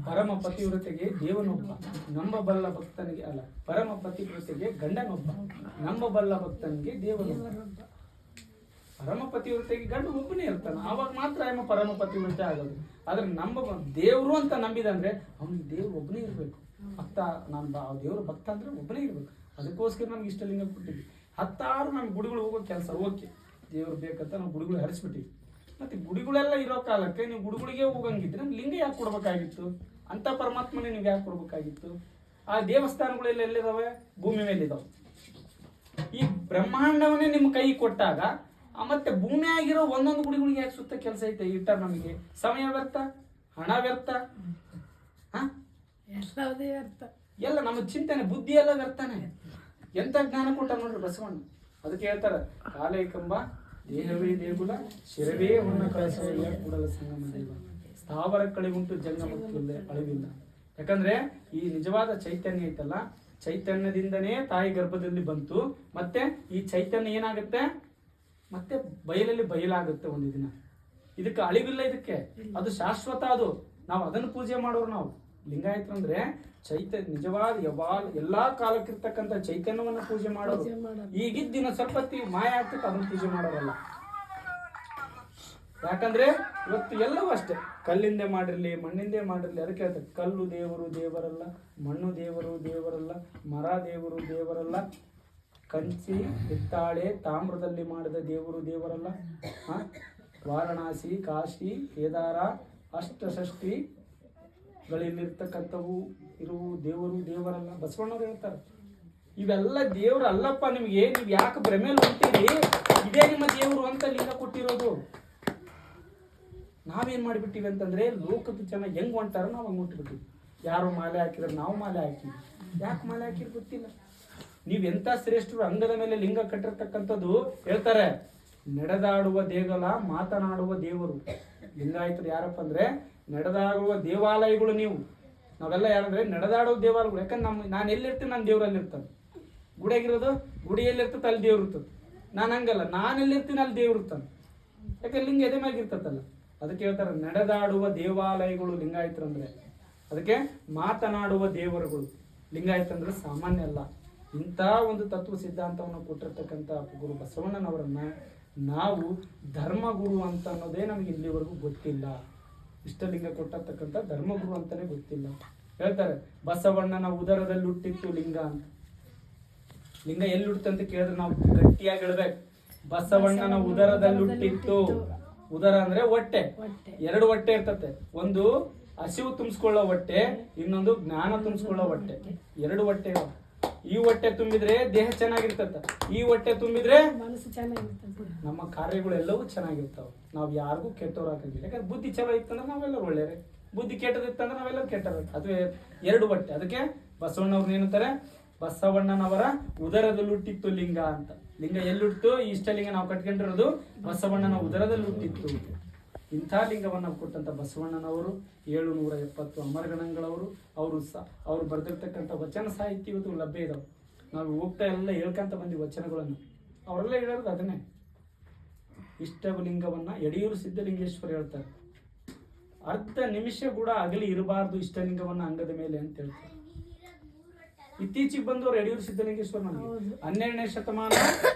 ಪರಮ ಪತಿವ್ರತೆಗೆ ದೇವನೊಬ್ಬ, ನಂಬಬಲ್ಲ ಭಕ್ತನಿಗೆ ಅಲ್ಲ, ಪರಮ ಪತಿವ್ರತೆಗೆ ಗಂಡನೊಬ್ಬ, ನಂಬಬಲ್ಲ ಭಕ್ತನಿಗೆ ದೇವನೊಬ್ಬ. ಪರಮ ಪತಿವ್ರತೆಗೆ ಗಂಡ ಒಬ್ಬನೇ ಇರ್ತಾನ, ಅವಾಗ ಮಾತ್ರ ಅಮ್ಮ ಪರಮ ಪತಿವ್ರತೆ ಆಗೋದು. ಆದ್ರೆ ದೇವ್ರು ಅಂತ ನಂಬಿದಂದ್ರೆ ಅವ್ನಿಗೆ ದೇವ್ರು ಒಬ್ಬನೇ ಇರ್ಬೇಕು. ಭಕ್ತ ದೇವ್ರ ಭಕ್ತ ಅಂದ್ರೆ ಒಬ್ಬನೇ ಇರ್ಬೇಕು. ಅದಕ್ಕೋಸ್ಕರ ನಮ್ಗೆ ಇಷ್ಟಲಿಂಗ ಕೊಟ್ಟಿದ್ವಿ. 10 ನಮ್ಗೆ ಗುಡಿಗಳು ಹೋಗೋ ಕೆಲಸ, ಓಕೆ ದೇವ್ರು ಬೇಕಂತ ನಾವು ಗುಡಿಗಳು ಹರಿಸ್ಬಿಟ್ಟಿವಿ. ಮತ್ತೆ ಗುಡಿಗಳೆಲ್ಲ ಇರೋ ಕಾಲಕ್ಕೆ ನೀವು ಗುಡಿಗಳಿಗೆ ಹೋಗಂಗಿದ್ರೆ ಲಿಂಗ ಯಾಕೆ ಕೊಡ್ಬೇಕಾಗಿತ್ತು? ಅಂತ ಪರಮಾತ್ಮನೇ ನೀವು ಯಾಕೆ ಕೊಡ್ಬೇಕಾಗಿತ್ತು? ಆ ದೇವಸ್ಥಾನಗಳೆಲ್ಲ ಎಲ್ಲಿದಾವೆ? ಭೂಮಿ ಮೇಲೆ ಇದಾವೆ. ಈ ಬ್ರಹ್ಮಾಂಡವನ್ನೇ ನಿಮ್ಮ ಕೈ ಕೊಟ್ಟಾಗ ಮತ್ತೆ ಭೂಮಿ ಆಗಿರೋ ಒಂದೊಂದು ಗುಡಿಗಳಿಗೆ ಯಾಕೆ ಸುತ್ತ ಕೆಲಸ ಐತೆ ಇಟ್ಟ? ನಮಗೆ ಸಮಯ ವ್ಯರ್ಥ, ಹಣ ವ್ಯರ್ಥ, ಎಲ್ಲ ನಮ್ಮ ಚಿಂತನೆ ಬುದ್ಧಿ ಎಲ್ಲ ವ್ಯರ್ಥನೆ. ಎಂತ ಜ್ಞಾನ ಕೊಟ್ಟ ನೋಡ್ರಿ ಬಸವಣ್ಣ. ಅದಕ್ಕೆ ಹೇಳ್ತಾರ, ಕಾಲೈಕಂಬ ದೇಹವೇ ದೇಗುಲ, ಶಿರವೇ ಹೊನ್ನ ಕಳಸ ಕೂಡಲ ಸಂಗಮ ದೇವ, ಸ್ಥಾವರ ಕಳಿವುಂಟು ಜಂಗಮಕ್ಕಿಲ್ಲ ಅಳಿವಿಲ್ಲ. ಯಾಕಂದ್ರೆ ಈ ನಿಜವಾದ ಚೈತನ್ಯ ಐತಲ್ಲ, ಚೈತನ್ಯದಿಂದನೇ ತಾಯಿ ಗರ್ಭದಲ್ಲಿ ಬಂತು. ಮತ್ತೆ ಈ ಚೈತನ್ಯ ಏನಾಗುತ್ತೆ? ಮತ್ತೆ ಬಯಲಲ್ಲಿ ಬಯಲಾಗುತ್ತೆ ಒಂದು ದಿನ. ಇದಕ್ಕೆ ಅಳಿವಿಲ್ಲ, ಇದಕ್ಕೆ ಅದು ಶಾಶ್ವತ. ಅದು ನಾವು ಅದನ್ನು ಪೂಜೆ ಮಾಡೋರು. ನಾವು ಲಿಂಗಾಯತರಂದ್ರೆ ನಿಜವಾದ ಎಲ್ಲಾ ಕಾಲಕ್ಕಿರ್ತಕ್ಕಂಥ ಚೈತನ್ಯವನ್ನ ಪೂಜೆ ಮಾಡೋರು. ಈಗಿದ್ದಿನ ಸ್ವಲ್ಪ ಮಾಯ ಆಗ್ತದೆ, ಅದನ್ನ ಪೂಜೆ ಮಾಡೋರಲ್ಲ. ಯಾಕಂದ್ರೆ ಇವತ್ತು ಎಲ್ಲವೂ ಅಷ್ಟೇ, ಕಲ್ಲಿಂದೆ ಮಾಡಿರ್ಲಿ, ಮಣ್ಣಿಂದೆ ಮಾಡಿರ್ಲಿ. ಅದಕ್ಕೆ ಹೇಳ್ತಾರೆ, ಕಲ್ಲು ದೇವರು ದೇವರಲ್ಲ, ಮಣ್ಣು ದೇವರು ದೇವರಲ್ಲ, ಮರ ದೇವರು ದೇವರಲ್ಲ, ಕಂಚಿ ಹಿತ್ತಾಳೆ ತಾಮ್ರದಲ್ಲಿ ಮಾಡಿದ ದೇವರು ದೇವರಲ್ಲ, ವಾರಣಾಸಿ ಕಾಶಿ ಕೇದಾರ ಅಷ್ಟಷಷ್ಟಿಗಳಲ್ಲಿರ್ತಕ್ಕಂಥವು ಇರುವ ದೇವರು ದೇವರಲ್ಲ. ಬಸವಣ್ಣವ್ರು ಹೇಳ್ತಾರೆ, ಇವೆಲ್ಲ ದೇವರು ಅಲ್ಲಪ್ಪ ನಿಮ್ಗೆ, ನೀವು ಯಾಕೆ ಭ್ರಮೇಲಿ ಹೊಂತೀರಿ? ಇದೇ ನಿಮ್ಮ ದೇವರು ಅಂತ ಲಿಂಗ ಕೊಟ್ಟಿರೋದು. ನಾವೇನ್ ಮಾಡಿಬಿಟ್ಟಿವಿ ಅಂತಂದ್ರೆ, ಲೋಕದ ಜನ ಹೆಂಗ್ ಹೊಂಟಾರ ನಾವು ಹಂಗೆ ಹೊಂಟ್ಬಿಟ್ಟಿವಿ. ಯಾರು ಮಾಲೆ ಹಾಕಿದ್ರೆ ನಾವು ಮಾಲೆ ಹಾಕಿವಿ. ಯಾಕೆ ಮಾಲೆ ಹಾಕಿರ್ ಗೊತ್ತಿಲ್ಲ. ನೀವ್ ಎಂತ ಶ್ರೇಷ್ಠರು, ಅಂಗದ ಮೇಲೆ ಲಿಂಗ ಕಟ್ಟಿರ್ತಕ್ಕಂಥದ್ದು. ಹೇಳ್ತಾರೆ, ನಡೆದಾಡುವ ದೇಗಲ, ಮಾತನಾಡುವ ದೇವರು. ಲಿಂಗಾಯತರು ಯಾರಪ್ಪ ಅಂದ್ರೆ ನಡೆದಾಡುವ ದೇವಾಲಯಗಳು. ನಾವೆಲ್ಲ ಯಾರಂದ್ರೆ ನಡೆದಾಡುವ ದೇವಾಲಯಗಳು. ಯಾಕಂದ್ರೆ ನಾನು ಎಲ್ಲಿರ್ತೀನಿ ನಾನು ದೇವ್ರಲ್ಲಿ ಇರ್ತಾನೆ. ಗುಡಿಯಾಗಿರೋದು ಗುಡಿಯಲ್ಲಿರ್ತದೆ, ಅಲ್ಲಿ ದೇವ್ರು ಇರ್ತದೆ. ನಾನು ಹಂಗಲ್ಲ, ನಾನು ಎಲ್ಲಿರ್ತೀನಿ ಅಲ್ಲಿ ದೇವ್ರು ಇರ್ತಾನೆ. ಯಾಕಂದ್ರೆ ಲಿಂಗ ಎದೆ ಮ್ಯಾಗ ಇರ್ತದಲ್ಲ. ಅದಕ್ಕೆ ಹೇಳ್ತಾರೆ, ನಡೆದಾಡುವ ದೇವಾಲಯಗಳು ಲಿಂಗಾಯತರಂದ್ರೆ. ಅದಕ್ಕೆ ಮಾತನಾಡುವ ದೇವರುಗಳು. ಲಿಂಗಾಯತಂದ್ರೆ ಸಾಮಾನ್ಯ ಅಲ್ಲ. ಇಂಥ ಒಂದು ತತ್ವ ಸಿದ್ಧಾಂತವನ್ನು ಕೊಟ್ಟಿರ್ತಕ್ಕಂಥ ಗುರು ಬಸವಣ್ಣನವರನ್ನ ನಾವು ಧರ್ಮಗುರು ಅಂತ ಅನ್ನೋದೇ ನಮಗೆ ಇಲ್ಲಿವರೆಗೂ ಗೊತ್ತಿಲ್ಲ. ಇಷ್ಟಲಿಂಗ ಕೊಟ್ಟಿರ್ತಕ್ಕಂಥ ಧರ್ಮಗುರು ಅಂತಾನೆ ಗೊತ್ತಿಲ್ಲ. ಹೇಳ್ತಾರೆ, ಬಸವಣ್ಣನ ಉದರದಲ್ಲಿ ಹುಟ್ಟಿತ್ತು ಲಿಂಗ ಅಂತ. ಲಿಂಗ ಎಲ್ಲಿ ಹುಟ್ಟಂತ ಕೇಳಿದ್ರೆ ನಾವು ಗಟ್ಟಿಯಾಗಿ ಹೇಳ್ಬೇಕು, ಬಸವಣ್ಣನ ಉದರದಲ್ಲಿ ಹುಟ್ಟಿತ್ತು. ಉದರ ಅಂದ್ರೆ ಹೊಟ್ಟೆ. 2 ಹೊಟ್ಟೆ ಇರ್ತತೆ. ಒಂದು ಹಸಿವು ತುಂಬಿಸ್ಕೊಳ್ಳೋ ಹೊಟ್ಟೆ, ಇನ್ನೊಂದು ಜ್ಞಾನ ತುಂಬಿಸ್ಕೊಳ್ಳೋ ಹೊಟ್ಟೆ. 2 ಹೊಟ್ಟೆ. ಈ ಹೊಟ್ಟೆ ತುಂಬಿದ್ರೆ ದೇಹ ಚೆನ್ನಾಗಿರ್ತದ, ಈ ಹೊಟ್ಟೆ ತುಂಬಿದ್ರೆ ಮನಸ್ಸು ಚೆನ್ನಾಗಿರ್ತದೆ, ನಮ್ಮ ಕಾರ್ಯಗಳೆಲ್ಲವೂ ಚೆನ್ನಾಗಿರ್ತಾವ. ನಾವು ಯಾರಿಗೂ ಕೆಟ್ಟವ್ರು ಹಾಕಂಗಿಲ್ಲ. ಯಾಕಂದ್ರೆ ಬುದ್ಧಿ ಚಲೋ ಇತ್ತಂದ್ರೆ ನಾವೆಲ್ಲರೂ ಒಳ್ಳೆಯರೆ, ಬುದ್ಧಿ ಕೆಟ್ಟದಿತ್ತಂದ್ರೆ ನಾವೆಲ್ಲರೂ ಕೆಟ್ಟರು. ಅದು 2 ಹೊಟ್ಟೆ. ಅದಕ್ಕೆ ಬಸವಣ್ಣವ್ರನ್ನ ಏನಂತಾರೆ, ಬಸವಣ್ಣನವರ ಉದರದಲ್ಲಿ ಹುಟ್ಟಿತ್ತು ಲಿಂಗ ಅಂತ. ಲಿಂಗ ಎಲ್ಲಿ ಹುಟ್ಟಿತು? ಇಷ್ಟಲಿಂಗ ನಾವು ಕಟ್ಕೊಂಡಿರೋದು ಬಸವಣ್ಣನ ಉದರದಲ್ಲಿ ಹುಟ್ಟಿತ್ತು. ಇಂಥ ಲಿಂಗವನ್ನು ಕೊಟ್ಟಂತ ಬಸವಣ್ಣನವರು 770 ಅಮರಗಣಗಳವರು. ಅವರು ಬರೆದಿರ್ತಕ್ಕಂಥ ವಚನ ಸಾಹಿತ್ಯ ಇವತ್ತು ಲಭ್ಯ ಇದಾವೆ. ನಾವು ಹೋಗ್ತಾ ಎಲ್ಲ ಹೇಳ್ಕೊಂತ ಬಂದಿ ವಚನಗಳನ್ನು. ಅವರೆಲ್ಲ ಹೇಳೋದು ಅದನ್ನೇ. ಇಷ್ಟಲಿಂಗವನ್ನ ಯಡಿಯೂರು ಸಿದ್ಧಲಿಂಗೇಶ್ವರ ಹೇಳ್ತಾರೆ, ಅರ್ಧ ನಿಮಿಷ ಕೂಡ ಅಗಲಿ ಇರಬಾರ್ದು ಇಷ್ಟಲಿಂಗವನ್ನ ಅಂಗದ ಮೇಲೆ ಅಂತ ಹೇಳ್ತಾರೆ. ಇತ್ತೀಚೆಗೆ ಬಂದವರು ಯಡಿಯೂರು ಸಿದ್ಧಲಿಂಗೇಶ್ವರ ನಮಗೆ 12ನೇ ಶತಮಾನ,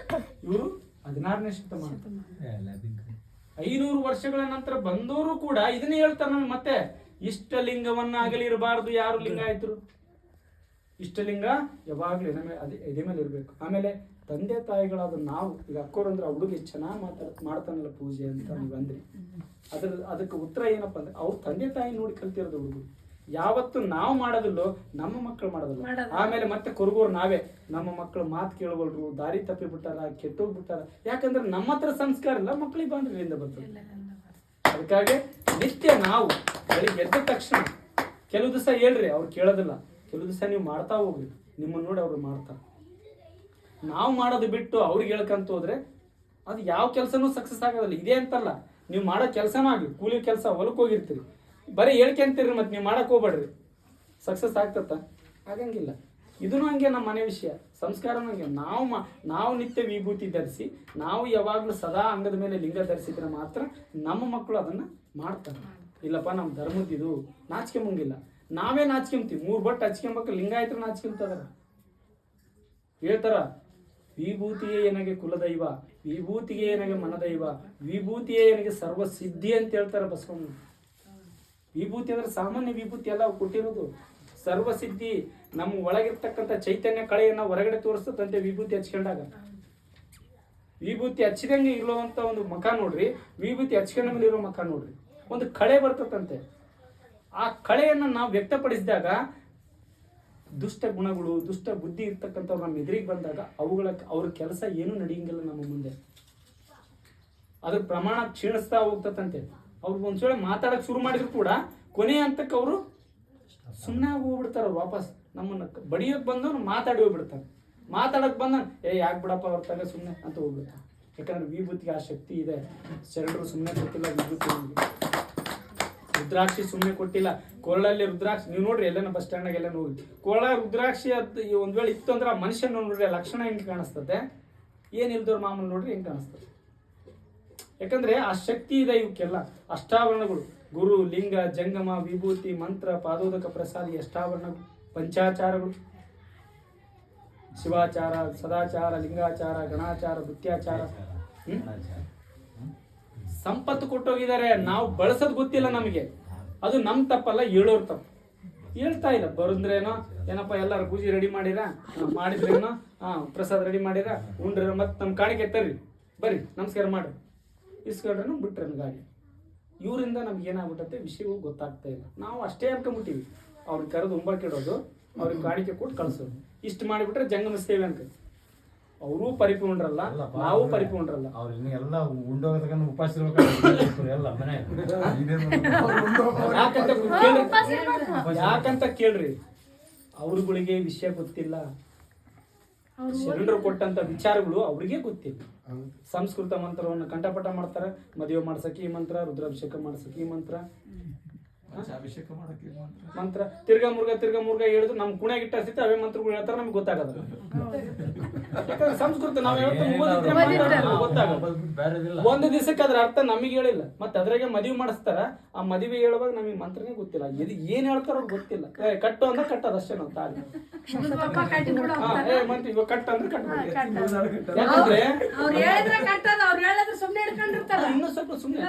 ಇವರು 16ನೇ ಶತಮಾನ. 500 ವರ್ಷಗಳ ನಂತರ ಬಂದವರು ಕೂಡ ಇದನ್ನೇ ಹೇಳ್ತಾರೆ ನಮ್ಗೆ. ಮತ್ತೆ ಇಷ್ಟಲಿಂಗವನ್ನ ಆಗಲಿ ಇರಬಾರ್ದು ಯಾರು ಲಿಂಗಾಯತರು. ಇಷ್ಟಲಿಂಗ ಯಾವಾಗ್ಲೂ ಎದೆ ಮೇಲೆ ಇರ್ಬೇಕು. ಆಮೇಲೆ ತಂದೆ ತಾಯಿಗಳಾದ ನಾವು ಈಗ ಅಕ್ಕೋರು ಅಂದ್ರೆ ಹುಡುಗಿ ಚೆನ್ನಾಗಿ ಮಾಡ್ತಾನಲ್ಲ ಪೂಜೆ ಅಂತ ನೀವು ಅಂದ್ರಿ, ಅದಕ್ಕೆ ಉತ್ತರ ಏನಪ್ಪಾ ಅಂದ್ರೆ ಅವ್ರ ತಂದೆ ತಾಯಿ ನೋಡಿ ಕಲ್ತಿರೋದು ಹುಡುಗರು. ಯಾವತ್ತು ನಾವು ಮಾಡೋದಿಲ್ಲೋ ನಮ್ಮ ಮಕ್ಕಳು ಮಾಡೋದಿಲ್ಲ. ಆಮೇಲೆ ಮತ್ತೆ ಕೊರಗೋರು ನಾವೇ, ನಮ್ಮ ಮಕ್ಕಳು ಮಾತು ಕೇಳಬಲ್ರು, ದಾರಿ ತಪ್ಪಿ ಬಿಟ್ಟಾರ, ಕೆಟ್ಟೋಗ್ಬಿಟ್ಟಾರ. ಯಾಕಂದ್ರೆ ನಮ್ಮ ಹತ್ರ ಸಂಸ್ಕಾರ ಇಲ್ಲ, ಮಕ್ಕಳಿಗೆ ಬಂದ್ರೆ ಇಲ್ಲಿಂದ ಬರ್ತದೆ. ಅದಕ್ಕಾಗಿ ನಿತ್ಯ ನಾವು ಬೆಳಿಗ್ಗೆ ಎದ್ದ ತಕ್ಷಣ ಕೆಲವು ದಿವಸ ಹೇಳ್ರಿ ಅವ್ರು ಕೇಳೋದಿಲ್ಲ, ಕೆಲವು ದಿವಸ ನೀವು ಮಾಡ್ತಾ ಹೋಗ್ರಿ, ನಿಮ್ಮನ್ನು ನೋಡಿ ಅವ್ರು ಮಾಡ್ತಾರೆ. ನಾವು ಮಾಡೋದು ಬಿಟ್ಟು ಅವ್ರಿಗೆ ಹೇಳ್ಕಂತ ಹೋದ್ರೆ ಅದು ಯಾವ ಕೆಲಸನೂ ಸಕ್ಸಸ್ ಆಗೋದಿಲ್ಲ. ಇದೇ ಅಂತಲ್ಲ, ನೀವು ಮಾಡೋ ಕೆಲಸನೂ ಆಗಲಿ, ಕೂಲಿ ಕೆಲಸ ಹೊಲಕ್ಕೆ ಹೋಗಿರ್ತೀರಿ, ಬರೀ ಹೇಳ್ಕೊಂತೀರಿ, ಮತ್ತೆ ನೀವು ಮಾಡಕ್ ಹೋಗ್ಬೇಡ್ರಿ, ಸಕ್ಸಸ್ ಆಗ್ತತ್ತ? ಆಗಂಗಿಲ್ಲ. ಇದೂ ಹಂಗೆ ನಮ್ಮ ಮನೆ ವಿಷಯ, ಸಂಸ್ಕಾರನೂ ಹಂಗೆ. ನಾವು ನಿತ್ಯ ವಿಭೂತಿ ಧರಿಸಿ, ನಾವು ಯಾವಾಗಲೂ ಸದಾ ಅಂಗದ ಮೇಲೆ ಲಿಂಗ ಧರಿಸಿದ್ರೆ ಮಾತ್ರ ನಮ್ಮ ಮಕ್ಕಳು ಅದನ್ನ ಮಾಡ್ತಾರೆ. ಇಲ್ಲಪ್ಪ ನಮ್ಮ ಧರ್ಮದಿದು ನಾಚ್ಕೊಂಬಂಗಿಲ್ಲ, ನಾವೇ ನಾಚ್ಕೊಂತೀವಿ. 3 ಬಟ್ ಹಚ್ಕೊಂಬಕ್ಕ ಲಿಂಗಾಯತರು ನಾಚ್ಕೊಂತದಾರ, ಹೇಳ್ತಾರ ವಿಭೂತಿಯೇ ನನಗೆ ಕುಲದೈವ, ವಿಭೂತಿಗೆ ನನಗೆ ಮನದೈವ, ವಿಭೂತಿಯೇ ನನಗೆ ಸರ್ವ ಸಿದ್ಧಿ ಅಂತ ಹೇಳ್ತಾರೆ ಬಸವಣ್ಣ. ವಿಭೂತಿ ಅಂದ್ರೆ ಸಾಮಾನ್ಯ ವಿಭೂತಿ ಎಲ್ಲ ಕೊಟ್ಟಿರೋದು, ಸರ್ವಸಿದ್ಧಿ. ನಮ್ಮ ಒಳಗಿರ್ತಕ್ಕಂಥ ಚೈತನ್ಯ ಕಳೆಯನ್ನ ಹೊರಗಡೆ ತೋರಿಸ್ತಂತೆ ವಿಭೂತಿ ಹಚ್ಕೊಂಡಾಗ. ವಿಭೂತಿ ಹಚ್ಚಿದಂಗೆ ಇರುವಂತ ಒಂದು ಮಖ ನೋಡ್ರಿ, ವಿಭೂತಿ ಹಚ್ಕೊಂಡ ಮೇಲೆ ಇರೋ ಮಖ ನೋಡ್ರಿ, ಒಂದು ಕಳೆ ಬರ್ತದಂತೆ. ಆ ಕಳೆಯನ್ನ ನಾವು ವ್ಯಕ್ತಪಡಿಸಿದಾಗ ದುಷ್ಟ ಗುಣಗಳು, ದುಷ್ಟ ಬುದ್ಧಿ ಇರ್ತಕ್ಕಂಥವ್ರು ನಮ್ಮ ಎದುರಿಗೆ ಬಂದಾಗ ಅವ್ರ ಕೆಲಸ ಏನು ನಡೆಯಂಗಿಲ್ಲ ನಮ್ಮ ಮುಂದೆ. ಅದ್ರ ಪ್ರಮಾಣ ಕ್ಷೀಣಿಸ್ತಾ ಹೋಗ್ತದಂತೆ. ಅವ್ರು ಒಂದ್ಸಲ ಮಾತಾಡಕ್ ಶುರು ಮಾಡಿದ್ರು ಕೂಡ ಕೊನೆ ಹಂತಕ್ಕೆ ಅವರು ಸುಮ್ಮನೆ ಹೋಗ್ಬಿಡ್ತಾರ. ವಾಪಸ್ ನಮ್ಮನ್ನ ಬಡಿಯೋಕ್ ಬಂದವ್ರು ಮಾತಾಡಿ ಹೋಗ್ಬಿಡ್ತಾರೆ. ಮಾತಾಡಕ್ ಬಂದ ಯಾಕೆ ಬಿಡಪ್ಪ ಅವ್ರ ತಗ ಸುಮ್ಮನೆ ಅಂತ ಹೋಗ್ಬಿಡ್ತಾರೆ. ಯಾಕಂದ್ರೆ ವಿಭೂತಿಗೆ ಆ ಶಕ್ತಿ ಇದೆ. ಶರಣರು ಸುಮ್ಮನೆ ಕೊಟ್ಟಿಲ್ಲ ವಿಭೂತಿ, ರುದ್ರಾಕ್ಷಿ ಸುಮ್ಮನೆ ಕೊಟ್ಟಿಲ್ಲ. ಕೊರಳಲ್ಲಿ ರುದ್ರಾಕ್ಷಿ ನೀವು ನೋಡ್ರಿ, ಎಲ್ಲೇನ ಬಸ್ ಸ್ಟ್ಯಾಂಡ್ನಾಗ ಎಲ್ಲ ಹೋಗಿ ಕೊರಳ ರುದ್ರಾಕ್ಷಿ ಒಂದ್ ವೇಳೆ ಇತ್ತು ಅಂದ್ರೆ ಆ ಮನುಷ್ಯನ ನೋಡ್ರಿ ಲಕ್ಷಣ ಹೆಂಗೆ ಕಾಣಿಸ್ತದೆ, ಏನಿಲ್ದವ್ರ ಮಾಮೂಲಿ ನೋಡ್ರಿ ಹೆಂಗೆ ಕಾಣಿಸ್ತದೆ. ಯಾಕಂದ್ರೆ ಆ ಶಕ್ತಿ ಇದೆ ಇವಕ್ಕೆಲ್ಲ. ಅಷ್ಟಾವರಣಗಳು, ಗುರು, ಲಿಂಗ, ಜಂಗಮ, ವಿಭೂತಿ, ಮಂತ್ರ, ಪಾದೋದಕ, ಪ್ರಸಾದಿ, ಅಷ್ಟಾವರಣಗಳು, ಪಂಚಾಚಾರಗಳು, ಶಿವಾಚಾರ, ಸದಾಚಾರ, ಲಿಂಗಾಚಾರ, ಗಣಾಚಾರ, ನೃತ್ಯಾಚಾರ, ಸಂಪತ್ತು ಕೊಟ್ಟೋಗಿದ್ದಾರೆ. ನಾವು ಬಳಸೋದು ಗೊತ್ತಿಲ್ಲ ನಮಗೆ. ಅದು ನಮ್ ತಪ್ಪಲ್ಲ, ಹೇಳೋರ್ ತಪ್ಪು. ಹೇಳ್ತಾ ಇಲ್ಲ. ಬರಂದ್ರೇನೋ ಏನಪ್ಪ ಎಲ್ಲಾರು ಪೂಜೆ ರೆಡಿ ಮಾಡಿರ, ಮಾಡಿದ್ರೇನೋ ಪ್ರಸಾದ ರೆಡಿ ಮಾಡಿರ, ಉಂಡ್ರ, ಮತ್ತೆ ನಮ್ ಕಾಣಿಕೆ ತರ್ರಿ, ಬರ್ರಿ ನಮಸ್ಕಾರ ಮಾಡ್ರಿ, ಇಸ್ಕೊಂಡ್ರೇನು ಬಿಟ್ರೇನು ಗಾಡಿ. ಇವರಿಂದ ನಮ್ಗೆ ಏನಾಗ್ಬಿಟ್ಟತ್ತೆ ವಿಷಯಗಳು ಗೊತ್ತಾಗ್ತಾ ಇಲ್ಲ. ನಾವು ಅಷ್ಟೇ ಅನ್ಕೊಂಡ್ಬಿಟ್ಟಿವಿ. ಅವ್ರಿಗೆ ಕರೆದು ಉಂಬಾಕಿಡೋದು, ಅವ್ರಿಗೆ ಕಾಣಿಕೆ ಕೊಟ್ಟು ಕಳ್ಸೋದು, ಇಷ್ಟು ಮಾಡಿಬಿಟ್ರೆ ಜಂಗಮ ಸೇವೆ ಅಂತ. ಅವರು ಪರಿಪೂರ್ಣರಲ್ಲ, ನಾವು ಪರಿಪೂರ್ಣರಲ್ಲ. ಎಲ್ಲ ಉಪವಾಸ ಯಾಕಂತ ಕೇಳ್ರಿ, ಅವ್ರುಗಳಿಗೆ ವಿಷಯ ಗೊತ್ತಿಲ್ಲ. ಶರಣರು ಕೊಟ್ಟಂತ ವಿಚಾರಗಳು ಅವ್ರಿಗೆ ಗೊತ್ತಿಲ್ಲ. ಸಂಸ್ಕೃತ ಮಂತ್ರವನ್ನು ಕಂಠಪಟ ಮಾಡ್ತಾರೆ. ಮದುವೆ ಮಾಡ್ಸಕ್ಕೆ ಈ ಮಂತ್ರ, ರುದ್ರಾಭಿಷೇಕ ಮಾಡ್ಸಕ್ಕೆ ಈ ಮಂತ್ರ, ಮಂತ್ರ ತಿರ್ಗಾ ಮುರ್ಗ ಹೇಳಿದ್ರು ನಮ್ ಕುಣಿಯಾಗಿಟ್ಟ ಸ್ಥಿತಿ ಅವೇ ಮಂತ್ರಗಳು ಹೇಳ್ತಾರೆ, ನಮ್ಗೆ ಗೊತ್ತಾಗದ. ಸಂಸ್ಕೃತ ನಾವ್ ಗೊತ್ತಾಗಲ್ಲ. ಒಂದು ದಿವಸಕ್ಕೆ ಅದ್ರ ಅರ್ಥ ನಮಗೆ ಹೇಳಿಲ್ಲ, ಮತ್ತೆ ಅದ್ರಾಗೆ ಮದುವೆ ಮಾಡಿಸ್ತಾರ. ಆ ಮದುವೆ ಹೇಳುವಾಗ ನಮಗೆ ಮಂತ್ರನೇ ಗೊತ್ತಿಲ್ಲ, ಏನ್ ಹೇಳ್ತಾರ ಅವ್ರಿಗೆ ಗೊತ್ತಿಲ್ಲ. ಕಟ್ಟು ಅಂದ್ರೆ ಕಟ್ಟದ ಅಷ್ಟೇ ನಾವು ತಾಳಿ ಮಂತ್ರ ಇವಾಗ ಕಟ್ಟ ಅಂದ್ರೆ ಕಟ್ಟ. ಯಾಕಂದ್ರೆ ಇನ್ನೂ ಸ್ವಲ್ಪ ಸುಮ್ಮನೆ.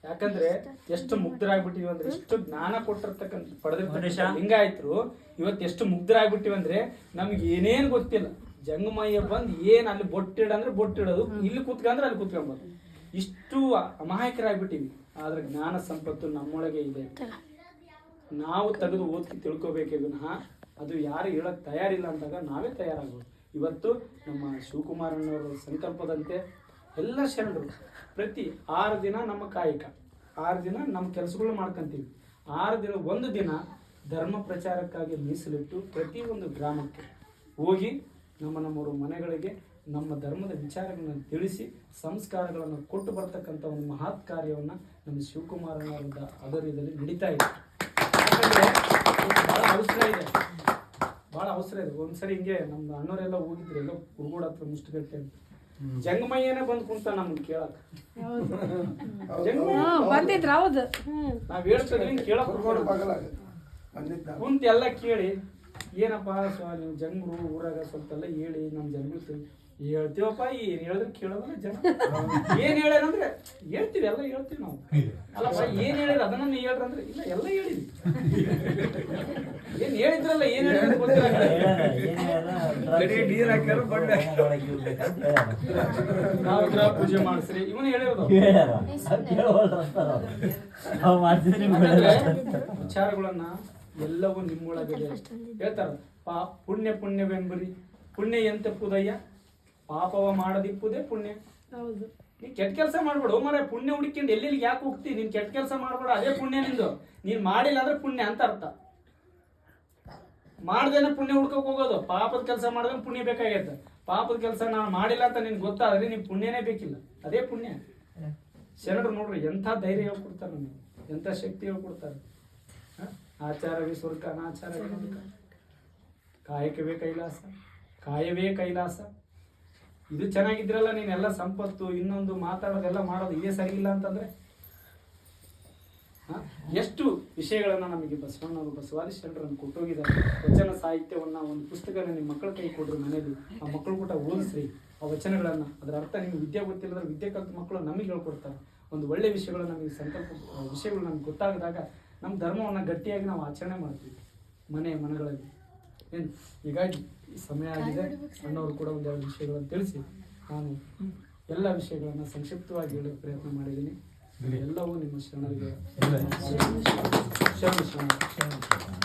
ಯಾಕಂದ್ರೆ ಎಷ್ಟು ಮುಗ್ಧರಾಗ್ಬಿಟ್ಟಿವಿ ಅಂದ್ರೆ, ಎಷ್ಟು ಜ್ಞಾನ ಕೊಟ್ಟಿರ್ತಕ್ಕಂಥ ಪಡೆದಿರ್ತಕ್ಕಂಥ ಲಿಂಗಾಯತರು ಇವತ್ತು ಎಷ್ಟು ಮುಗ್ಧರಾಗ್ಬಿಟ್ಟಿವಿ ಅಂದ್ರೆ ನಮ್ಗೆ ಏನೇನ್ ಗೊತ್ತಿಲ್ಲ. ಜಂಗಮಯ್ಯ ಬಂದ್ ಏನ್ ಅಲ್ಲಿ ಬೊಟ್ಟಿಡ ಅಂದ್ರೆ ಬೊಟ್ಟಿಡೋದು, ಇಲ್ಲಿ ಕೂತ್ಕೊಂಡ್ರೆ ಅಲ್ಲಿ ಕೂತ್ಕೊಂಬೋದು, ಇಷ್ಟು ಅಮಾಯಕರಾಗ್ಬಿಟ್ಟಿವಿ. ಆದ್ರೆ ಜ್ಞಾನ ಸಂಪತ್ತು ನಮ್ಮೊಳಗೆ ಇದೆ. ನಾವು ತೆಗೆದು ಓದಿ ತಿಳ್ಕೊಬೇಕೇ ವಿನಃ ಅದು ಯಾರು ಹೇಳಕ್ ತಯಾರಿಲ್ಲ ಅಂದಾಗ ನಾವೇ ತಯಾರಾಗ್ಬೋದು. ಇವತ್ತು ನಮ್ಮ ಶಿವಕುಮಾರಣ್ಣವರ ಸಂಕಲ್ಪದಂತೆ ಎಲ್ಲ ಶರಣರು ಪ್ರತಿ 6 ದಿನ ನಮ್ಮ ಕಾಯಕ, 6 ದಿನ ನಮ್ಮ ಕೆಲಸಗಳು ಮಾಡ್ಕೊಂತೀವಿ. 6 ದಿನ ಒಂದು ದಿನ ಧರ್ಮ ಪ್ರಚಾರಕ್ಕಾಗಿ ಮೀಸಲಿಟ್ಟು ಪ್ರತಿ ಒಂದು ಗ್ರಾಮಕ್ಕೆ ಹೋಗಿ ನಮ್ಮವರ ಮನೆಗಳಿಗೆ ನಮ್ಮ ಧರ್ಮದ ವಿಚಾರಗಳನ್ನು ತಿಳಿಸಿ ಸಂಸ್ಕಾರಗಳನ್ನು ಕೊಟ್ಟು ಬರ್ತಕ್ಕಂಥ ಒಂದು ಮಹತ್ ಕಾರ್ಯವನ್ನು ನಮ್ಮ ಶಿವಕುಮಾರನವರ ಆಧ್ವರ್ಯದಲ್ಲಿ ನಡೀತಾ ಇದೆ. ಯಾಕಂದ್ರೆ ಬಹಳ ಅವಸರ ಇದೆ. ಒಂದ್ಸರಿ ಹಿಂಗೆ ನಮ್ಮ ಅಣ್ಣವರೆಲ್ಲ ಹೋಗಿದ್ರು, ಎಲ್ಲ ಕುರುಗೋಡ ಹತ್ರ ಮುಷ್ಟುಗಟ್ಟೆ ಅಂತ. ಜಂಗಮಯ್ಯನೇ ಬಂದ್ ಕುಂತ ನಮ್ಗೆ ಕೇಳಕ್, ನಾವ್ ಹೇಳ್ತೀವಿ ಕೇಳಕ್ ಕುಂತ ಎಲ್ಲ ಕೇಳಿ, ಏನಪ್ಪಾ ನೀವು ಜಂಗ್ರು ಊರಾಗ ಸ್ವಲ್ಪ ಎಲ್ಲ ಹೇಳಿ, ನಮ್ ಜಂಗ್ರು ಹೇಳ್ತೀವಪ್ಪ, ಏನ್ ಹೇಳಿದ್ರೆ ಕೇಳೋದಿಲ್ಲ ಜನ. ಏನ್ ಹೇಳ್ಯಾರಂದ್ರೆ ಹೇಳ್ತೀವಿ, ಎಲ್ಲ ಹೇಳ್ತೀವಿ ನಾವು. ಅಲ್ಲಪ್ಪ ಏನ್ ಹೇಳಿರ ಅದನ್ನ ನೀ ಹೇಳ್ರಿ ಅಂದ್ರೆ ಇಲ್ಲ, ಎಲ್ಲ ಹೇಳಿದ್ವಿ. ಏನ್ ಹೇಳಿದ್ರಲ್ಲ, ಏನ್ ಹೇಳಿದ್ರೆ ಗೊತ್ತಿಲ್ಲ. ನಾವು ಗೃಹ ಪೂಜೆ ಮಾಡಿಸ್ರಿ ಇವನು ಹೇಳಿರೋದು. ವಿಚಾರಗಳನ್ನ ಎಲ್ಲವೂ ನಿಮ್ಮೊಳಗಡೆ ಹೇಳ್ತಾರ. ಪುಣ್ಯ ಪುಣ್ಯವೆಂಬರಿ, ಪುಣ್ಯ ಎಂತೆಪ್ಪುದಯ್ಯ, ಪಾಪವ ಮಾಡದಿಪ್ಪುದೇ ಪುಣ್ಯ. ಹೌದು. ನೀ ಕೆಟ್ಟ ಕೆಲಸ ಮಾಡ್ಬೇಡು ಮರ, ಪುಣ್ಯ ಹುಡುಕೊಂಡು ಎಲ್ಲೆಲ್ಲಿ ಯಾಕೆ ಹೋಗ್ತಿ? ನೀನ್ ಕೆಟ್ಟ ಕೆಲಸ ಮಾಡ್ಬೇಡ, ಅದೇ ಪುಣ್ಯ ನಿಂದು. ನೀನ್ ಮಾಡಿಲ್ಲ ಅಂದ್ರೆ ಪುಣ್ಯ ಅಂತ ಅರ್ಥ. ಮಾಡ್ದೇನೆ ಪುಣ್ಯ ಹುಡ್ಕಕ್ ಹೋಗೋದು. ಪಾಪದ ಕೆಲಸ ಮಾಡಿದ್ರೆ ಪುಣ್ಯ ಬೇಕಾಗೈತೆ. ಪಾಪದ ಕೆಲಸ ನಾನು ಮಾಡಿಲ್ಲ ಅಂತ ನಿನ್ಗೆ ಗೊತ್ತಾದ್ರೆ ನಿನ್ ಪುಣ್ಯನೇ ಬೇಕಿಲ್ಲ, ಅದೇ ಪುಣ್ಯ. ಶರಣರು ನೋಡ್ರಿ ಎಂಥ ಧೈರ್ಯ ಹೇಳ್ಕೊಡ್ತಾರೆ ನಮಗೆ, ಎಂಥ ಶಕ್ತಿ ಹೇಳ್ಕೊಡ್ತಾರೆ. ಆಚಾರವೇ ಸ್ವರ್ಗ, ಅನಾಚಾರವೇ ನರಕ, ಕಾಯಕವೇ ಕೈಲಾಸ, ಕಾಯವೇ ಕೈಲಾಸ. ಇದು ಚೆನ್ನಾಗಿದ್ರಲ್ಲ, ನೀನೆಲ್ಲ ಸಂಪತ್ತು ಇನ್ನೊಂದು ಮಾತಾಡೋದೆಲ್ಲ ಮಾಡೋದು ಇದೇ ಸರಿ ಇಲ್ಲ ಅಂತಂದ್ರೆ ಎಷ್ಟು ವಿಷಯಗಳನ್ನ ನಮಗೆ ಬಸವಣ್ಣವರು, ಬಸವಾದಿ ಶರಣರನ್ನು ಕೊಟ್ಟೋಗಿದ್ದಾರೆ. ವಚನ ಸಾಹಿತ್ಯವನ್ನ ಒಂದು ಪುಸ್ತಕನ ನಿಮ್ಮ ಮಕ್ಕಳ ಕೈ ಕೊಡ್ರಿ, ಮನೇಲಿ ಆ ಮಕ್ಕಳು ಕೂಡ ಓದಿಸ್ರಿ ಆ ವಚನಗಳನ್ನ. ಅದರ ಅರ್ಥ ನಿಮ್ಗೆ ವಿದ್ಯೆ ಗೊತ್ತಿಲ್ಲದ್ರೆ ವಿದ್ಯೆ ಕಲಿತ ಮಕ್ಕಳು ನಮಗೆ ಹೇಳ್ಕೊಡ್ತಾರೆ. ಒಂದು ಒಳ್ಳೆ ವಿಷಯಗಳು ನಮಗೆ ಸಂಕಲ್ಪ ವಿಷಯಗಳು ನಮ್ಗೆ ಗೊತ್ತಾಗದಾಗ ನಮ್ಮ ಧರ್ಮವನ್ನು ಗಟ್ಟಿಯಾಗಿ ನಾವು ಆಚರಣೆ ಮಾಡ್ತೀವಿ ಮನೆಗಳಲ್ಲಿ. ಏನು ಹೀಗಾಗಿ ಸಮಯ ಆಗಿದೆ, ಅಣ್ಣವರು ಕೂಡ ಒಂದೆರಡು ವಿಷಯಗಳನ್ನು ತಿಳಿಸಿ ನಾನು ಎಲ್ಲ ವಿಷಯಗಳನ್ನು ಸಂಕ್ಷಿಪ್ತವಾಗಿ ಹೇಳೋ ಪ್ರಯತ್ನ ಮಾಡಿದ್ದೀನಿ. ಎಲ್ಲವೂ ನಿಮ್ಮ ಶರಣರಿಗೆ ಶರಣ.